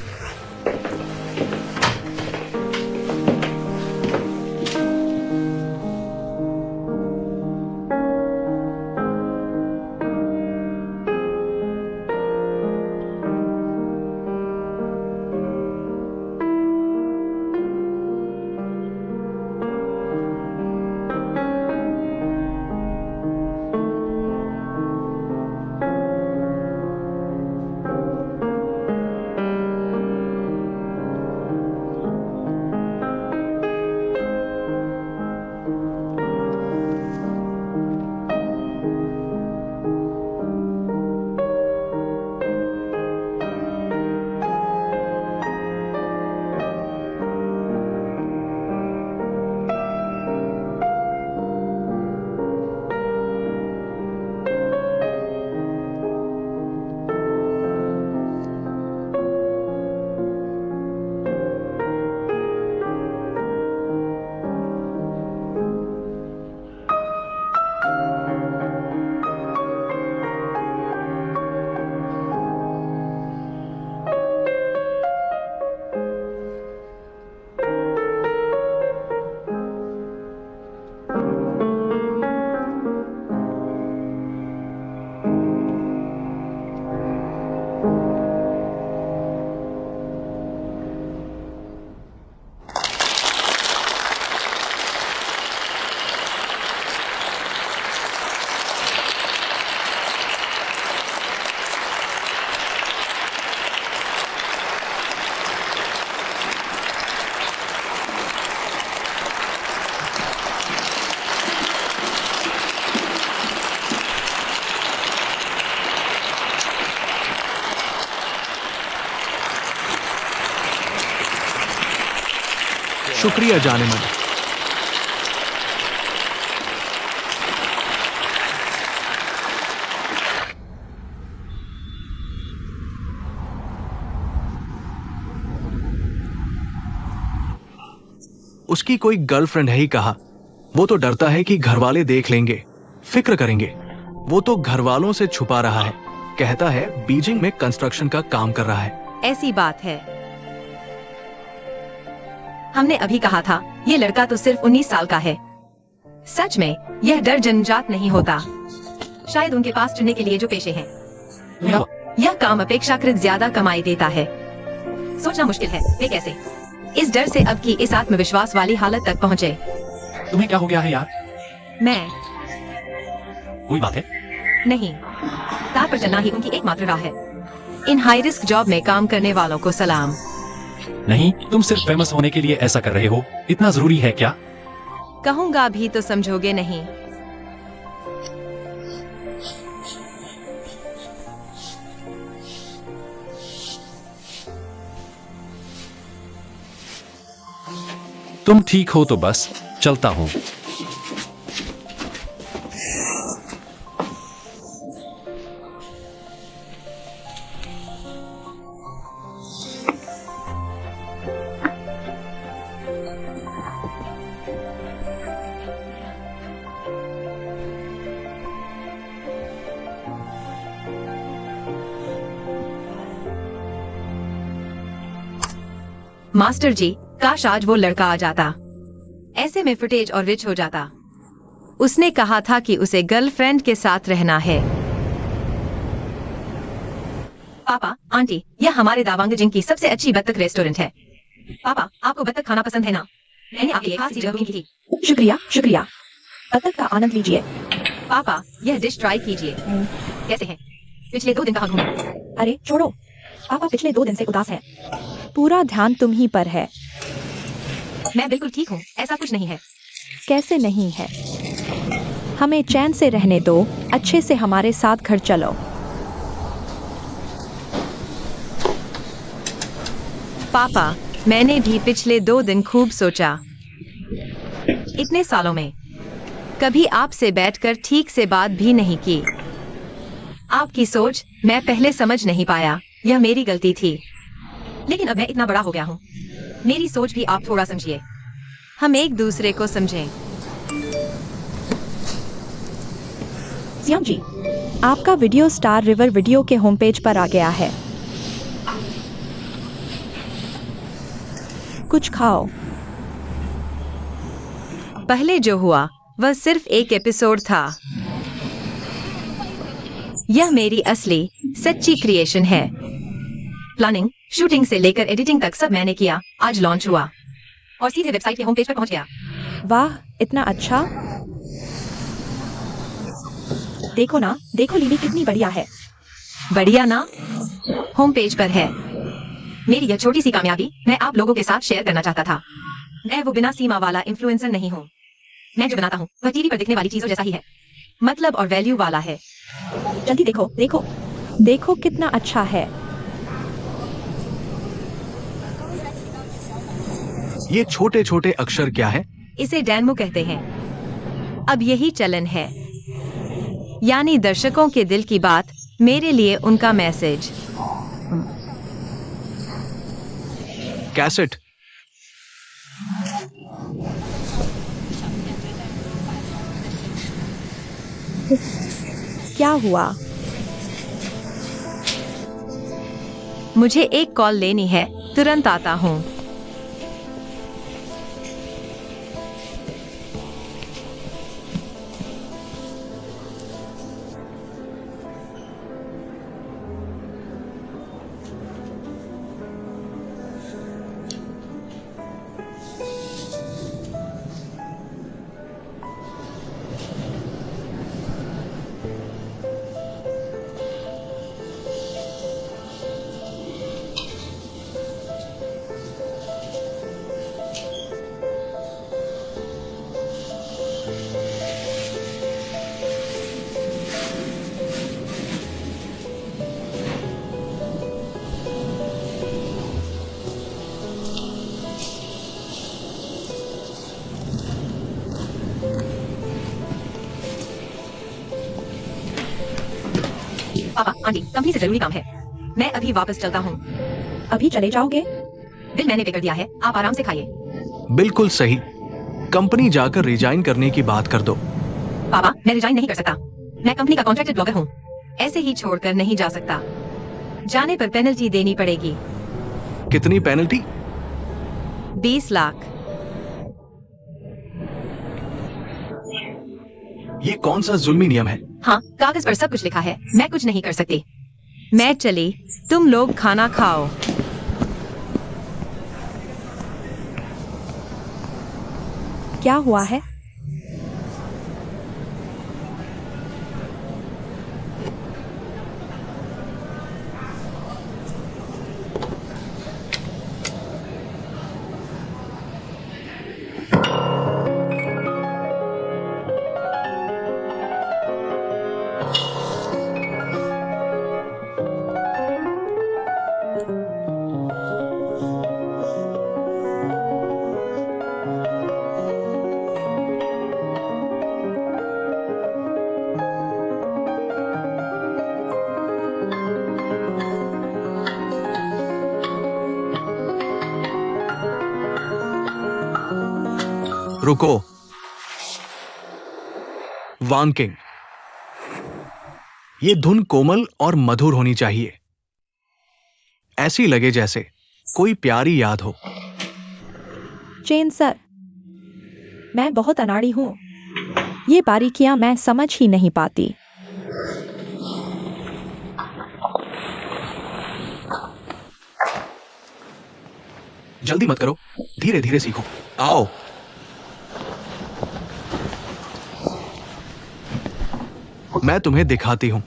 शुक्रिया जाने मन। उसकी कोई गर्लफ्रेंड है ही कहा। वो तो डरता है कि घरवाले देख लेंगे, फिक्र करेंगे। वो तो घरवालों से छुपा रहा है। कहता है बीजिंग में कंस्ट्रक्शन का काम कर रहा है। ऐसी बात है। हमने अभी कहा था ये लड़का तो सिर्फ 19 साल का है। सच में यह डर जन्मजात नहीं होता। शायद उनके पास चुनने के लिए जो पेशे हैं, यह काम अपेक्षाकृत ज्यादा कमाई देता है। सोचना मुश्किल है वे कैसे इस डर से अब की इस आत्मविश्वास वाली हालत तक पहुँचे। तुम्हें क्या हो गया है यार? मैं कोई बात है? नहीं, तार पर चलना ही उनकी एकमात्र राह है। इन हाई रिस्क जॉब में काम करने वालों को सलाम। नहीं, तुम सिर्फ फेमस होने के लिए ऐसा कर रहे हो। इतना जरूरी है क्या? कहूँगा भी तो समझोगे नहीं। तुम ठीक हो तो बस चलता हूँ। मास्टर जी, काश आज वो लड़का आ जाता। ऐसे में फुटेज और रिच हो जाता। उसने कहा था कि उसे गर्लफ्रेंड के साथ रहना है। पापा, आंटी, यह हमारे दावांग की सबसे अच्छी बत्तख रेस्टोरेंट है। पापा, आपको बत्तख खाना पसंद है ना? मैंने आपके लिए खास चीजें बुकिंग की थी। शुक्रिया शुक्रिया। बत्तख का आनंद लीजिए। पापा, यह डिश ट्राई कीजिए। कैसे है? पिछले 2 दिन कहाँ घूमे? अरे छोड़ो, पापा पिछले 2 दिन से उदास है। पूरा ध्यान तुम ही पर है। मैं बिल्कुल ठीक हूँ, ऐसा कुछ नहीं है। कैसे नहीं है? हमें चैन से रहने दो। अच्छे से हमारे साथ घर चलो। पापा, मैंने भी पिछले 2 दिन खूब सोचा। इतने सालों में कभी आपसे बैठकर ठीक से बात भी नहीं की। आपकी सोच मैं पहले समझ नहीं पाया, यह मेरी गलती थी। लेकिन अब मैं इतना बड़ा हो गया हूँ, मेरी सोच भी आप थोड़ा समझिए। हम एक दूसरे को समझें। सियाम जी, आपका वीडियो स्टार रिवर वीडियो के होम पेज पर आ गया है। कुछ खाओ। पहले जो हुआ वह सिर्फ एक एपिसोड था। यह मेरी असली सच्ची क्रिएशन है। प्लानिंग, शूटिंग से लेकर एडिटिंग तक सब मैंने किया। आज लॉन्च हुआ और सीधे वेबसाइट के होम पेज पर पहुंच गया। वाह, इतना अच्छा। देखो ना, देखो लीली कितनी बढ़िया है। बढ़िया ना? होम पेज पर है। मेरी यह छोटी सी कामयाबी मैं आप लोगों के साथ शेयर करना चाहता था। मैं वो बिना सीमा वाला इन्फ्लुएंसर नहीं हूँ। मैं जो बनाता हूँ वह टीवी पर दिखने वाली चीजों जैसा ही है, मतलब और वैल्यू वाला है। जल्दी देखो, देखो, देखो कितना अच्छा है। ये छोटे छोटे अक्षर क्या है? इसे डैनमो कहते हैं। अब यही चलन है, यानी दर्शकों के दिल की बात, मेरे लिए उनका मैसेज। कैसेट। क्या हुआ? मुझे एक कॉल लेनी है, तुरंत आता हूँ। पापा, आंटी, कंपनी से जरूरी काम है। मैं अभी वापस चलता हूँ। अभी चले जाओगे? बिल मैंने पे कर दिया है, आप आराम से खाइए। बिल्कुल सही। कंपनी जाकर रिजाइन करने की बात कर दो। पापा, मैं रिजाइन नहीं कर सकता। मैं कंपनी का कॉन्ट्रैक्टेड ब्लॉगर हूँ। ऐसे ही छोड़कर नहीं जा सकता। जाने पर पेनल्टी देनी पड़ेगी। कितनी पेनल्टी? 20 लाख। ये कौन सा जुल्मी नियम है? हाँ, कागज पर सब कुछ लिखा है, मैं कुछ नहीं कर सकती। मैं चली, तुम लोग खाना खाओ। क्या हुआ है? रुको। वानकिंग, ये धुन कोमल और मधुर होनी चाहिए। ऐसी लगे जैसे कोई प्यारी याद हो। चेन सर, मैं बहुत अनाड़ी हूँ। ये बारीकियां मैं समझ ही नहीं पाती। जल्दी मत करो, धीरे धीरे सीखो। आओ। मैं तुम्हें दिखाती हूं।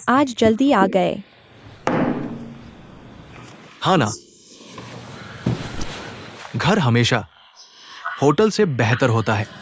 आज जल्दी आ गए। हाँ ना, घर हमेशा होटल से बेहतर होता है।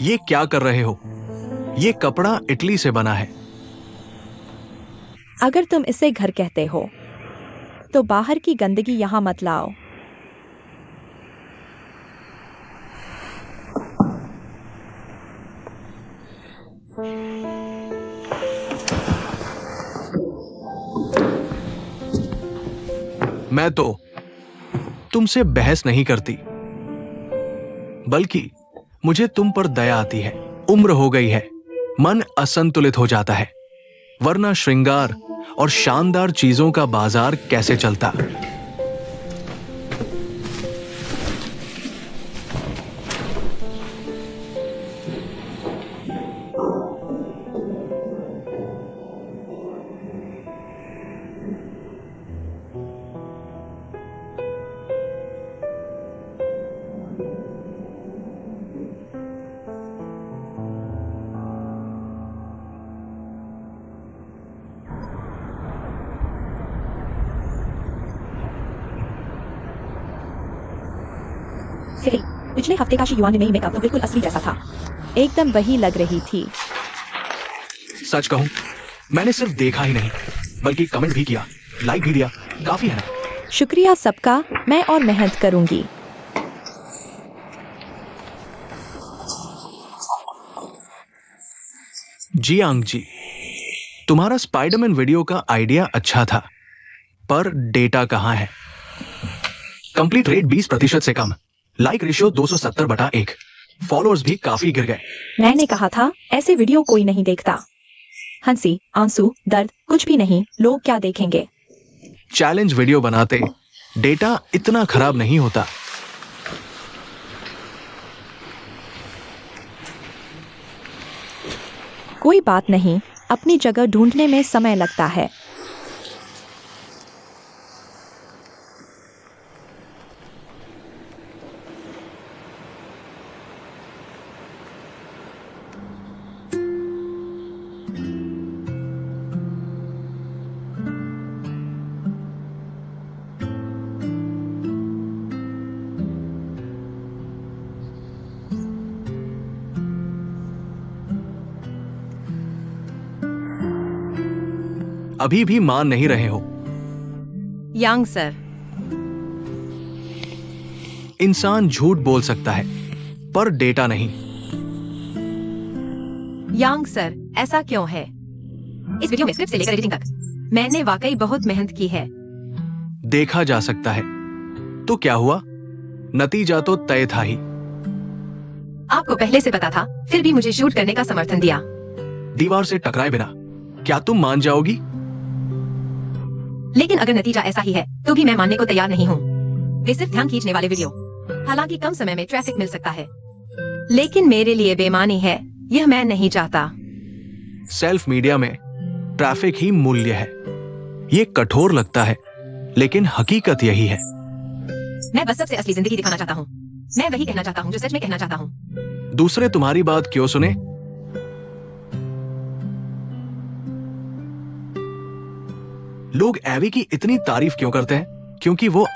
ये क्या कर रहे हो? ये कपड़ा इटली से बना है। अगर तुम इसे घर कहते हो तो बाहर की गंदगी यहाँ मत लाओ। मैं तो तुमसे बहस नहीं करती, बल्कि मुझे तुम पर दया आती है उम्र हो गई है, मन असंतुलित हो जाता है, वरना श्रृंगार और शानदार चीजों का बाजार कैसे चलता। सिली, पिछले हफ्ते का शियुआन में मेकअप तो बिल्कुल असली जैसा था। एकदम वही लग रही थी। सच कहूं, मैंने सिर्फ देखा ही नहीं बल्कि कमेंट भी किया, लाइक भी दिया। काफी है ना? शुक्रिया सबका, मैं और मेहनत करूंगी। जियांग जी, तुम्हारा स्पाइडरमैन वीडियो का आइडिया अच्छा था, पर डेटा कहां है? कंप्लीट रेट 20% से कम, लाइक रेशियो 270/1, फॉलोअर्स भी काफी गिर गए। मैंने कहा था ऐसे वीडियो कोई नहीं देखता। हंसी, आंसू, दर्द कुछ भी नहीं, लोग क्या देखेंगे? चैलेंज वीडियो बनाते डेटा इतना खराब नहीं होता। कोई बात नहीं, अपनी जगह ढूंढने में समय लगता है। अभी भी मान नहीं रहे हो। यांग सर, इंसान झूठ बोल सकता है, पर डेटा नहीं। यांग सर, ऐसा क्यों है? इस वीडियो में स्क्रिप्ट से लेकर एडिटिंग तक मैंने वाकई बहुत मेहनत की है। देखा जा सकता है। तो क्या हुआ? नतीजा तो तय था ही। आपको पहले से पता था, फिर भी मुझे शूट करने का समर्थन दिया। दीवार से टकराए बिना क्या तुम मान जाओगी? लेकिन अगर नतीजा ऐसा ही है, तो भी मैं मानने को तैयार नहीं हूँ। वे सिर्फ ध्यान खींचने वाले वीडियो, हालांकि कम समय में ट्रैफिक मिल सकता है, लेकिन मेरे लिए बेमानी है, यह मैं नहीं चाहता। सेल्फ मीडिया में ट्रैफिक ही मूल्य है। ये कठोर लगता है, लेकिन हकीकत यही है। मैं बस सबसे असली जिंदगी दिखाना चाहता हूँ। मैं वही कहना चाहता हूँ जो सच में कहना चाहता हूँ। दूसरे तुम्हारी बात क्यों सुने? लोग एवी की इतनी तारीफ क्यों करते हैं? क्योंकि वो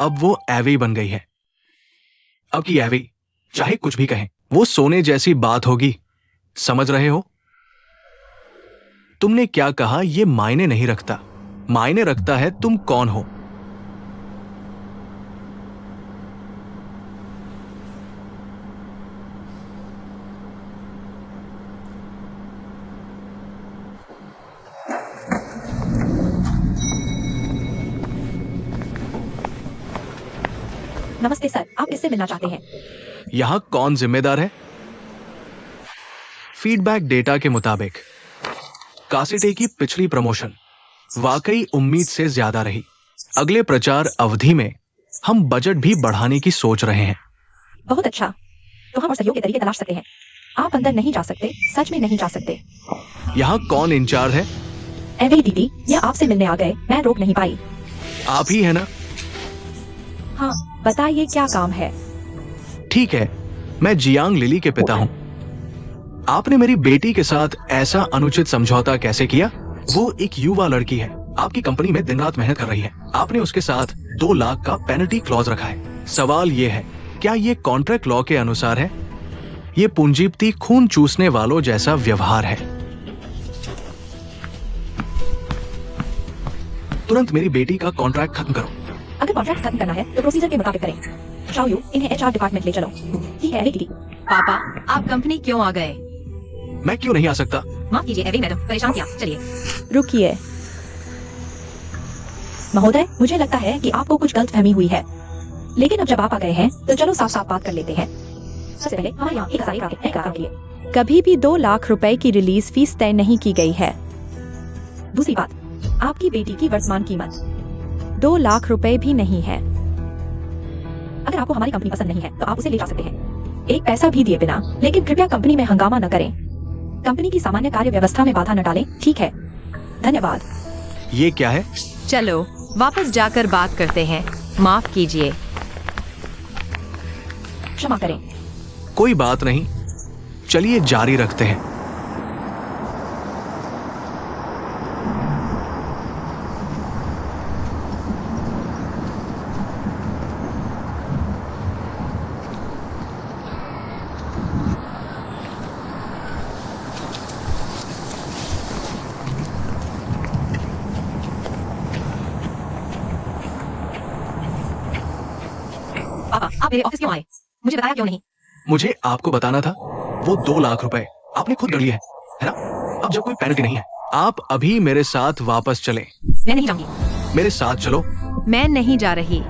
एवी बन गई है। अब की एवी चाहे कुछ भी कहें, वो सोने जैसी बात होगी। समझ रहे हो? तुमने क्या कहा ये मायने नहीं रखता, मायने रखता है तुम कौन हो। नमस्ते सर, आप किससे मिलना चाहते हैं? यहां कौन जिम्मेदार है? फीडबैक डेटा के मुताबिक कासिटे की पिछली प्रमोशन वाकई उम्मीद से ज्यादा रही। अगले प्रचार अवधि में हम बजट भी बढ़ाने की सोच रहे हैं। बहुत अच्छा, तो हम और सहयोग के तरीके तलाश सकते हैं। आप अंदर नहीं जा सकते, सच में नहीं जा सकते। यहाँ कौन इंचार्ज है? एवी दीदी, यह आपसे मिलने आ गए, मैं रोक नहीं पाई। आप ही है ना? हाँ, बताइए क्या काम है? ठीक है, मैं जियांग लिली के पिता हूँ। आपने मेरी बेटी के साथ ऐसा अनुचित समझौता कैसे किया? वो एक युवा लड़की है, आपकी कंपनी में दिन रात मेहनत कर रही है। आपने उसके साथ 2 लाख का पेनल्टी क्लॉज रखा है। सवाल ये है, क्या ये कॉन्ट्रैक्ट लॉ के अनुसार है? ये पूंजीपति खून चूसने वालों जैसा व्यवहार है। तुरंत मेरी बेटी का कॉन्ट्रैक्ट खत्म करो। अगर कॉन्ट्रैक्ट खत्म करना है तो प्रोसीजर के मुताबिक करें। शाओ यू, इन्हें एचआर डिपार्टमेंट ले चलो। ठीक है एवी दीदी। पापा, आप कंपनी क्यों आ गए? मैं क्यों नहीं आ सकता? माफ कीजिए एवी मैडम, परेशान किया। चलिए। रुकिए, महोदय, मुझे लगता है कि आपको कुछ गलतफहमी हुई है, लेकिन अब जब आप आ गए हैं तो चलो साफ साफ बात कर लेते हैं। सबसे पहले हमारे यहाँ एक आजादी का है काम के लिए। कभी भी 2 लाख रुपए की रिलीज फीस तय नहीं की गई है। दूसरी बात, आपकी बेटी की वर्तमान कीमत 2 लाख रुपए भी नहीं है। अगर आपको हमारी कंपनी पसंद नहीं है तो आप उसे ले जा सकते हैं, एक पैसा भी दिए बिना। लेकिन कृपया कंपनी में हंगामा न करें, कंपनी की सामान्य कार्य व्यवस्था में बाधा न डालें, ठीक है? धन्यवाद। ये क्या है? चलो वापस जाकर बात करते हैं। माफ कीजिए। क्षमा करें। कोई बात नहीं, चलिए जारी रखते हैं। पापा, आप मेरे ऑफिस क्यों आए? मुझे बताया क्यों नहीं? मुझे आपको बताना था, वो 2 लाख रुपए आपने खुद कर लिए है ना? अब जब कोई पेनल्टी नहीं है, आप अभी मेरे साथ वापस चलें। मैं नहीं जाऊंगी। मेरे साथ चलो। मैं नहीं जा रही।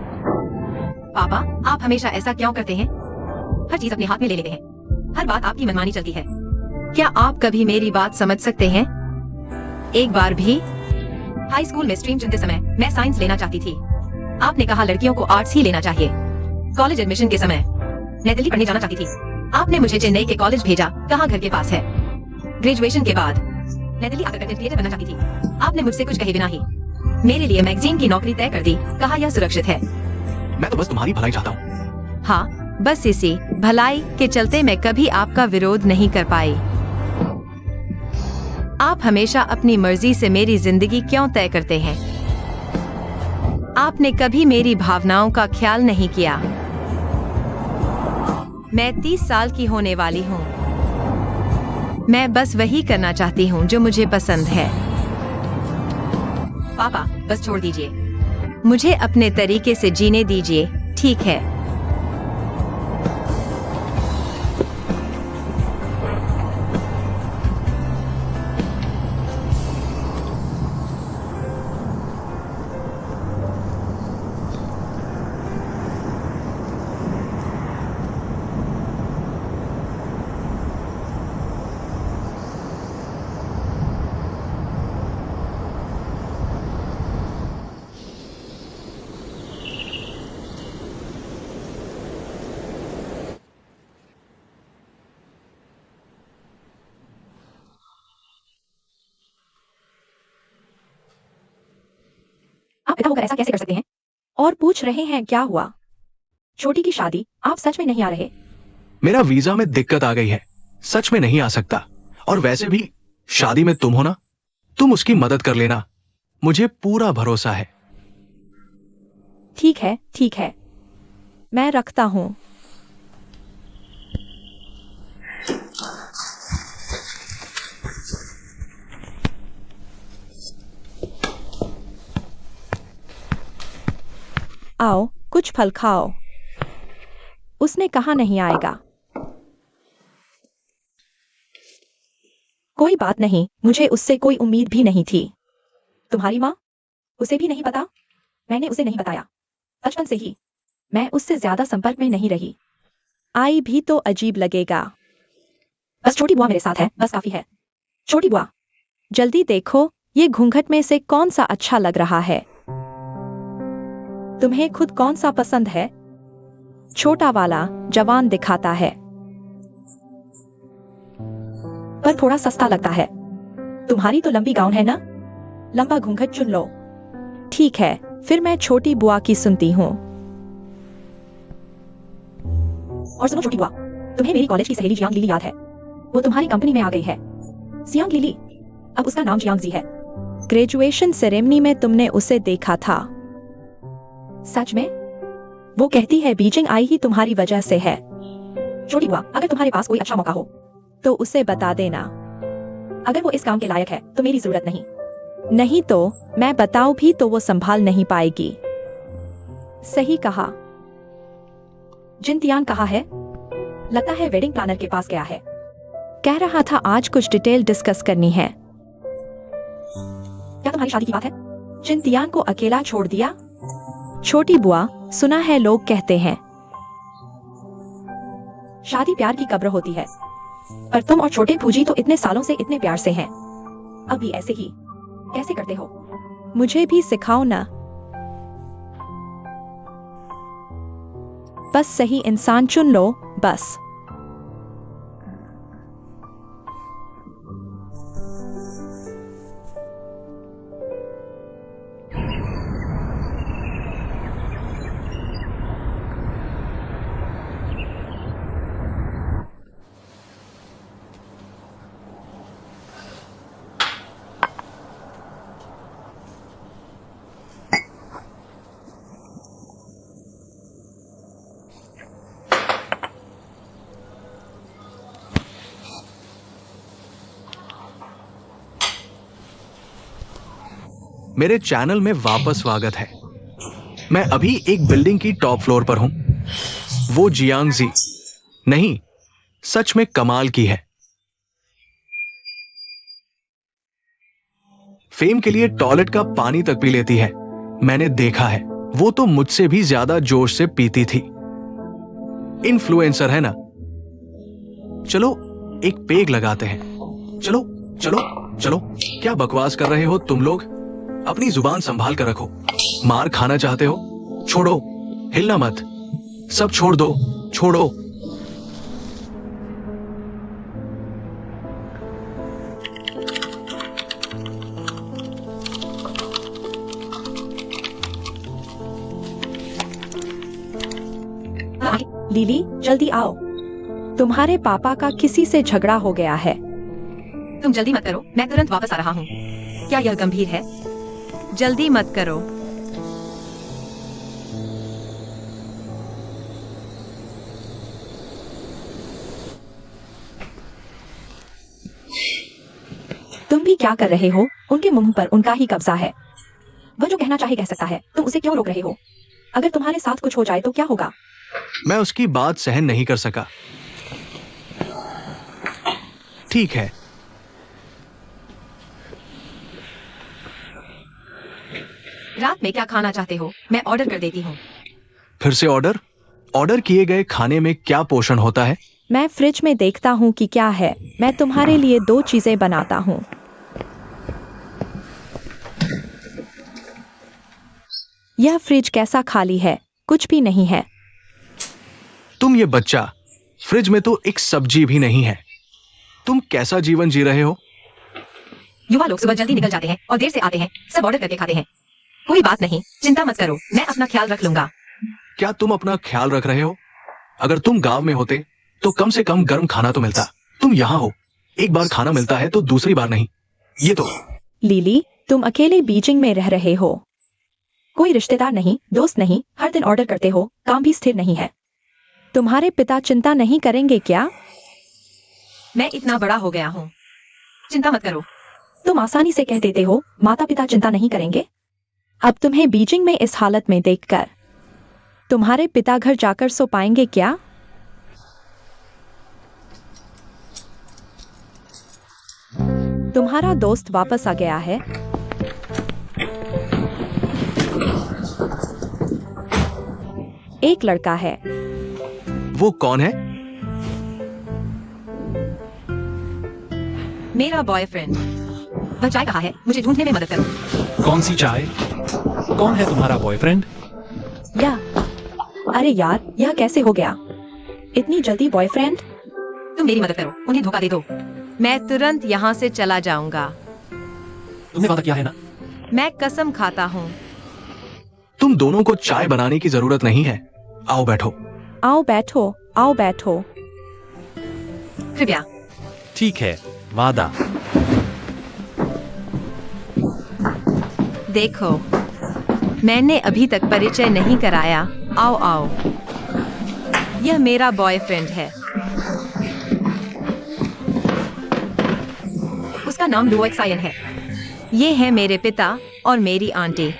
पापा, आप हमेशा ऐसा क्यों करते हैं? हर चीज अपने हाथ में ले लेते हैं, हर बात आपकी मनमानी चलती है। क्या आप कभी मेरी बात समझ सकते हैं? एक बार भी? हाई स्कूल में स्ट्रीम चुनते समय मैं साइंस लेना चाहती थी। आपने कहा लड़कियों को आर्ट्स ही लेना चाहिए। कॉलेज एडमिशन के समय मैं दिल्ली पढ़ने जाना चाहती थी, आपने मुझे चेन्नई के कॉलेज भेजा, कहाँ घर के पास है। ग्रेजुएशन के बाद मैं दिल्ली आकर कंटेंट क्रिएटर बनना चाहती थी, आपने मुझसे कुछ कहे बिना ही मेरे लिए मैगजीन की नौकरी तय कर दी, कहा यह सुरक्षित है। मैं तो बस तुम्हारी भलाई चाहता हूँ। हाँ, बस इसी भलाई के चलते मैं कभी आपका विरोध नहीं कर पाई। आप हमेशा अपनी मर्जी से मेरी जिंदगी क्यों तय करते हैं? आपने कभी मेरी भावनाओं का ख्याल नहीं किया। मैं 30 साल की होने वाली हूँ। मैं बस वही करना चाहती हूँ जो मुझे पसंद है। पापा, बस छोड़ दीजिए। मुझे अपने तरीके से जीने दीजिए, ठीक है? आप पिता होकर ऐसा कैसे कर सकते हैं? और पूछ रहे हैं क्या हुआ? छोटी की शादी, आप सच में नहीं आ रहे? मेरा वीजा में दिक्कत आ गई है, सच में नहीं आ सकता। और वैसे भी शादी में तुम हो ना, तुम उसकी मदद कर लेना, मुझे पूरा भरोसा है। ठीक है, ठीक है, मैं रखता हूँ। आओ, कुछ फल खाओ। उसने कहा नहीं आएगा। कोई बात नहीं, मुझे उससे कोई उम्मीद भी नहीं थी। तुम्हारी माँ? उसे भी नहीं पता? मैंने उसे नहीं बताया, बचपन से ही मैं उससे ज्यादा संपर्क में नहीं रही। आई भी तो अजीब लगेगा। बस छोटी बुआ मेरे साथ है, बस काफी है। छोटी बुआ, जल्दी देखो, ये घूंघट में से कौन सा अच्छा लग रहा है? तुम्हें खुद कौन सा पसंद है? छोटा वाला जवान दिखाता है, पर थोड़ा सस्ता लगता है। तुम्हारी तो लंबी गाउन है ना, लंबा घूंघट चुन लो। ठीक है, फिर मैं छोटी बुआ की सुनती हूँ। और सुनो छोटी बुआ, तुम्हें मेरी कॉलेज की सहेली जियांग लिली याद है? वो तुम्हारी कंपनी में आ गई है। जियांग लिली, अब उसका नाम जियांग जी है। ग्रेजुएशन सेरेमनी में तुमने उसे देखा था। सच में? वो कहती है बीजिंग आई ही तुम्हारी वजह से है। छोटी बुआ, अगर तुम्हारे पास कोई अच्छा मौका हो तो उसे बता देना। अगर वो इस काम के लायक है तो मेरी जरूरत नहीं। नहीं तो मैं बताऊं भी तो वो संभाल नहीं पाएगी। सही कहा। जिनतियान कहा है? लगता है वेडिंग प्लानर के पास गया है। कह रहा था आज कुछ डिटेल डिस्कस करनी है। क्या तुम्हारी शादी की बात है? जिनतियान को अकेला छोड़ दिया? छोटी बुआ, सुना है लोग कहते हैं शादी प्यार की कब्र होती है। पर तुम और छोटे फूजी तो इतने सालों से इतने प्यार से हैं। अभी ऐसे ही कैसे करते हो? मुझे भी सिखाओ ना। बस सही इंसान चुन लो, बस। मेरे चैनल में वापस स्वागत है। मैं अभी एक बिल्डिंग की टॉप फ्लोर पर हूं। वो जियांगजी नहीं, सच में कमाल की है। फेम के लिए टॉयलेट का पानी तक पी लेती है। मैंने देखा है, वो तो मुझसे भी ज्यादा जोश से पीती थी। इन्फ्लुएंसर है ना। चलो एक पेग लगाते हैं। चलो चलो चलो। क्या बकवास कर रहे हो तुम लोग? अपनी जुबान संभाल कर रखो। मार खाना चाहते हो? छोड़ो, हिलना मत। सब छोड़ दो, छोड़ो। लिली, जल्दी आओ। तुम्हारे पापा का किसी से झगड़ा हो गया है। तुम जल्दी मत करो, मैं तुरंत वापस आ रहा हूँ। क्या यह गंभीर है? जल्दी मत करो। तुम भी क्या कर रहे हो? उनके मुंह पर उनका ही कब्जा है। वह जो कहना चाहे कह सकता है, तुम उसे क्यों रोक रहे हो? अगर तुम्हारे साथ कुछ हो जाए तो क्या होगा? मैं उसकी बात सहन नहीं कर सका। ठीक है। रात में क्या खाना चाहते हो? मैं ऑर्डर कर देती हूँ। फिर से ऑर्डर? ऑर्डर किए गए खाने में क्या पोषण होता है? मैं फ्रिज में देखता हूँ कि क्या है। मैं तुम्हारे लिए 2 चीजें बनाता हूँ। यह फ्रिज कैसा खाली है? कुछ भी नहीं है। तुम ये बच्चा, फ्रिज में तो एक सब्जी भी नहीं है। तुम कैसा जीवन जी रहे हो? युवा लोग सुबह जल्दी निकल जाते हैं और देर से आते हैं। सब ऑर्डर करके खाते हैं। कोई बात नहीं, चिंता मत करो, मैं अपना ख्याल रख लूंगा। क्या तुम अपना ख्याल रख रहे हो? अगर तुम गांव में होते तो कम से कम गर्म खाना तो मिलता। तुम यहाँ हो, एक बार खाना मिलता है तो दूसरी बार नहीं। ये तो लिली, तुम अकेले बीजिंग में रह रहे हो। कोई रिश्तेदार नहीं, दोस्त नहीं, हर दिन ऑर्डर करते हो, काम भी स्थिर नहीं है। तुम्हारे पिता चिंता नहीं करेंगे क्या? मैं इतना बड़ा हो गया हूँ, चिंता मत करो। तुम आसानी से कह देते हो, माता पिता चिंता नहीं करेंगे। अब तुम्हें बीजिंग में इस हालत में देखकर तुम्हारे पिता घर जाकर सो पाएंगे क्या? तुम्हारा दोस्त वापस आ गया है। एक लड़का है। वो कौन है? मेरा बॉयफ्रेंड। वह चाय कहाँ है? मुझे ढूंढने में मदद करो। कौन सी चाय? कौन है तुम्हारा बॉयफ्रेंड? या अरे यार, यह कैसे हो गया? इतनी जल्दी बॉयफ्रेंड? तुम मेरी मदद करो, उन्हें धोखा दे दो। मैं तुरंत यहाँ से चला जाऊंगा। तुमने वादा किया है ना? मैं कसम खाता हूँ। तुम दोनों को चाय बनाने की जरूरत नहीं है। आओ बैठो। आओ बैठो, आओ बैठो। कृपया। ठीक है, वादा। देखो, मैंने अभी तक परिचय नहीं कराया। आओ आओ। यह मेरा बॉयफ्रेंड है। उसका नाम लुओक्सायन है। ये है मेरे पिता और मेरी आंटी।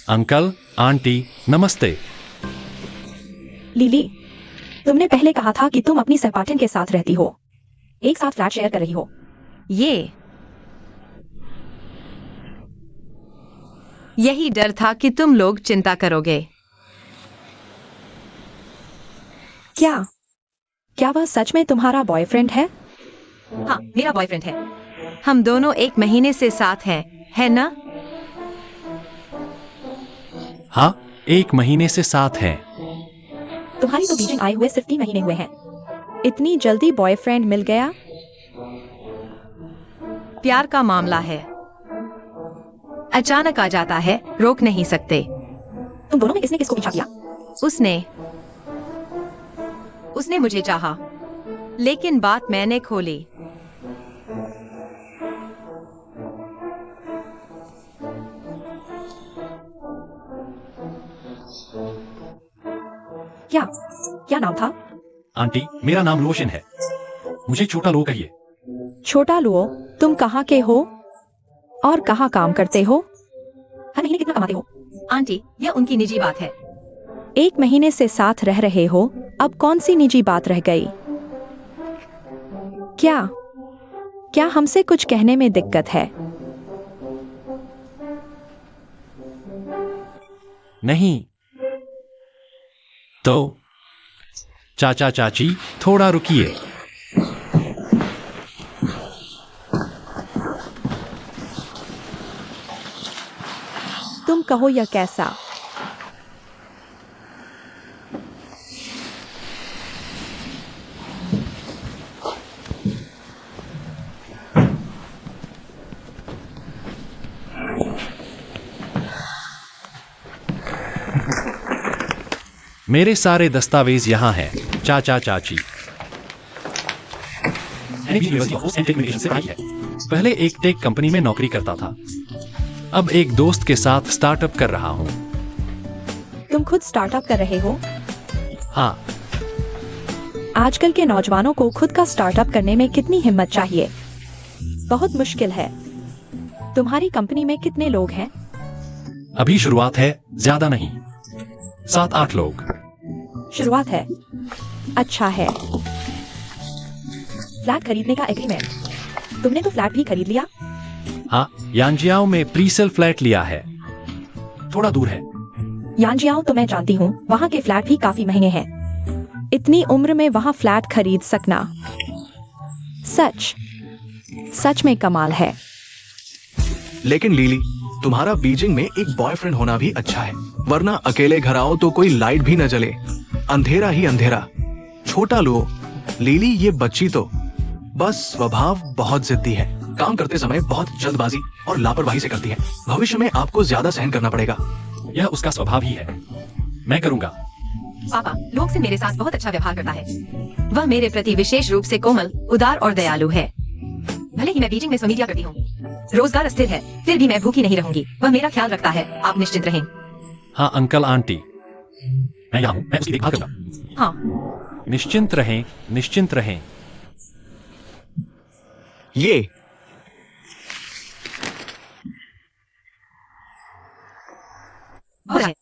अंकल, आंटी, नमस्ते। लिली, तुमने पहले कहा था कि तुम अपनी सहपाठिन के साथ रहती हो, एक साथ फ्लैट शेयर कर रही हो। यही डर था कि तुम लोग चिंता करोगे। क्या क्या वह सच में तुम्हारा बॉयफ्रेंड है? हाँ, मेरा बॉयफ्रेंड है। हम दोनों 1 महीने से साथ हैं, है ना? हाँ, 1 महीने से साथ हैं। तुम्हारी तो बीजिंग आए हुए सिर्फ 3 महीने हुए हैं। इतनी जल्दी बॉयफ्रेंड मिल गया? प्यार का मामला है, अचानक आ जाता है, रोक नहीं सकते। तुम दोनों में किसने किसको पीछा किया? उसने मुझे चाहा, लेकिन बात मैंने खोली। क्या क्या नाम था? आंटी, मेरा नाम रोशन है। मुझे छोटा लो कहिए। छोटा लुओ, तुम कहाँ के हो और कहाँ काम करते हो? हर महीने कितना कमाते हो? आंटी, यह उनकी निजी बात है। 1 महीने से साथ रह रहे हो, अब कौन सी निजी बात रह गई? क्या क्या हमसे कुछ कहने में दिक्कत है? नहीं तो चाचा चाची, थोड़ा रुकिए। तुम कहो यह कैसा? मेरे सारे दस्तावेज यहाँ हैं, चाचा चाची। से आई है। पहले एक टेक कंपनी में नौकरी करता था, अब एक दोस्त के साथ स्टार्टअप कर रहा हूँ। तुम खुद स्टार्टअप कर रहे हो? हाँ, आजकल के नौजवानों को खुद का स्टार्टअप करने में कितनी हिम्मत चाहिए? बहुत मुश्किल है। तुम्हारी कंपनी में कितने लोग हैं? अभी शुरुआत है, ज्यादा नहीं, 7-8 लोग। शुरुआत है, अच्छा है। फ्लैट खरीदने का एग्रीमेंट, तुमने तो फ्लैट भी खरीद लिया? हाँ, यांजियाओ में प्रीसेल फ्लैट लिया है, थोड़ा दूर है। यांजियाओ तो मैं जानती हूँ, वहाँ के फ्लैट भी काफी महंगे हैं। इतनी उम्र में वहां फ्लैट खरीद सकना सच में कमाल है। लेकिन लिली, तुम्हारा बीजिंग में एक बॉयफ्रेंड होना भी अच्छा है, वरना अकेले घर आओ तो कोई लाइट भी न जले, अंधेरा ही अंधेरा। छोटा लो लिली, ये बच्ची तो बस स्वभाव बहुत जिद्दी है, काम करते समय बहुत जल्दबाजी और लापरवाही से करती है। भविष्य में आपको ज्यादा सहन करना पड़ेगा। यह उसका स्वभाव ही है, मैं करूंगा। पापा लोग से मेरे साथ बहुत अच्छा व्यवहार करता है। वह मेरे प्रति विशेष रूप से कोमल, उदार और दयालु है। भले ही मैं बीजिंग में स्वमीडिया करती हूँ, रोजगार अस्थिर है, फिर भी मैं भूखी नहीं रहूंगी। वह मेरा ख्याल रखता है, आप निश्चिंत रहें। हाँ अंकल आंटी, मैं यहाँ हूँ, मैं उसकी देखभाल करूंगा। हाँ, निश्चिंत रहें, निश्चिंत रहें। ये हो जाए।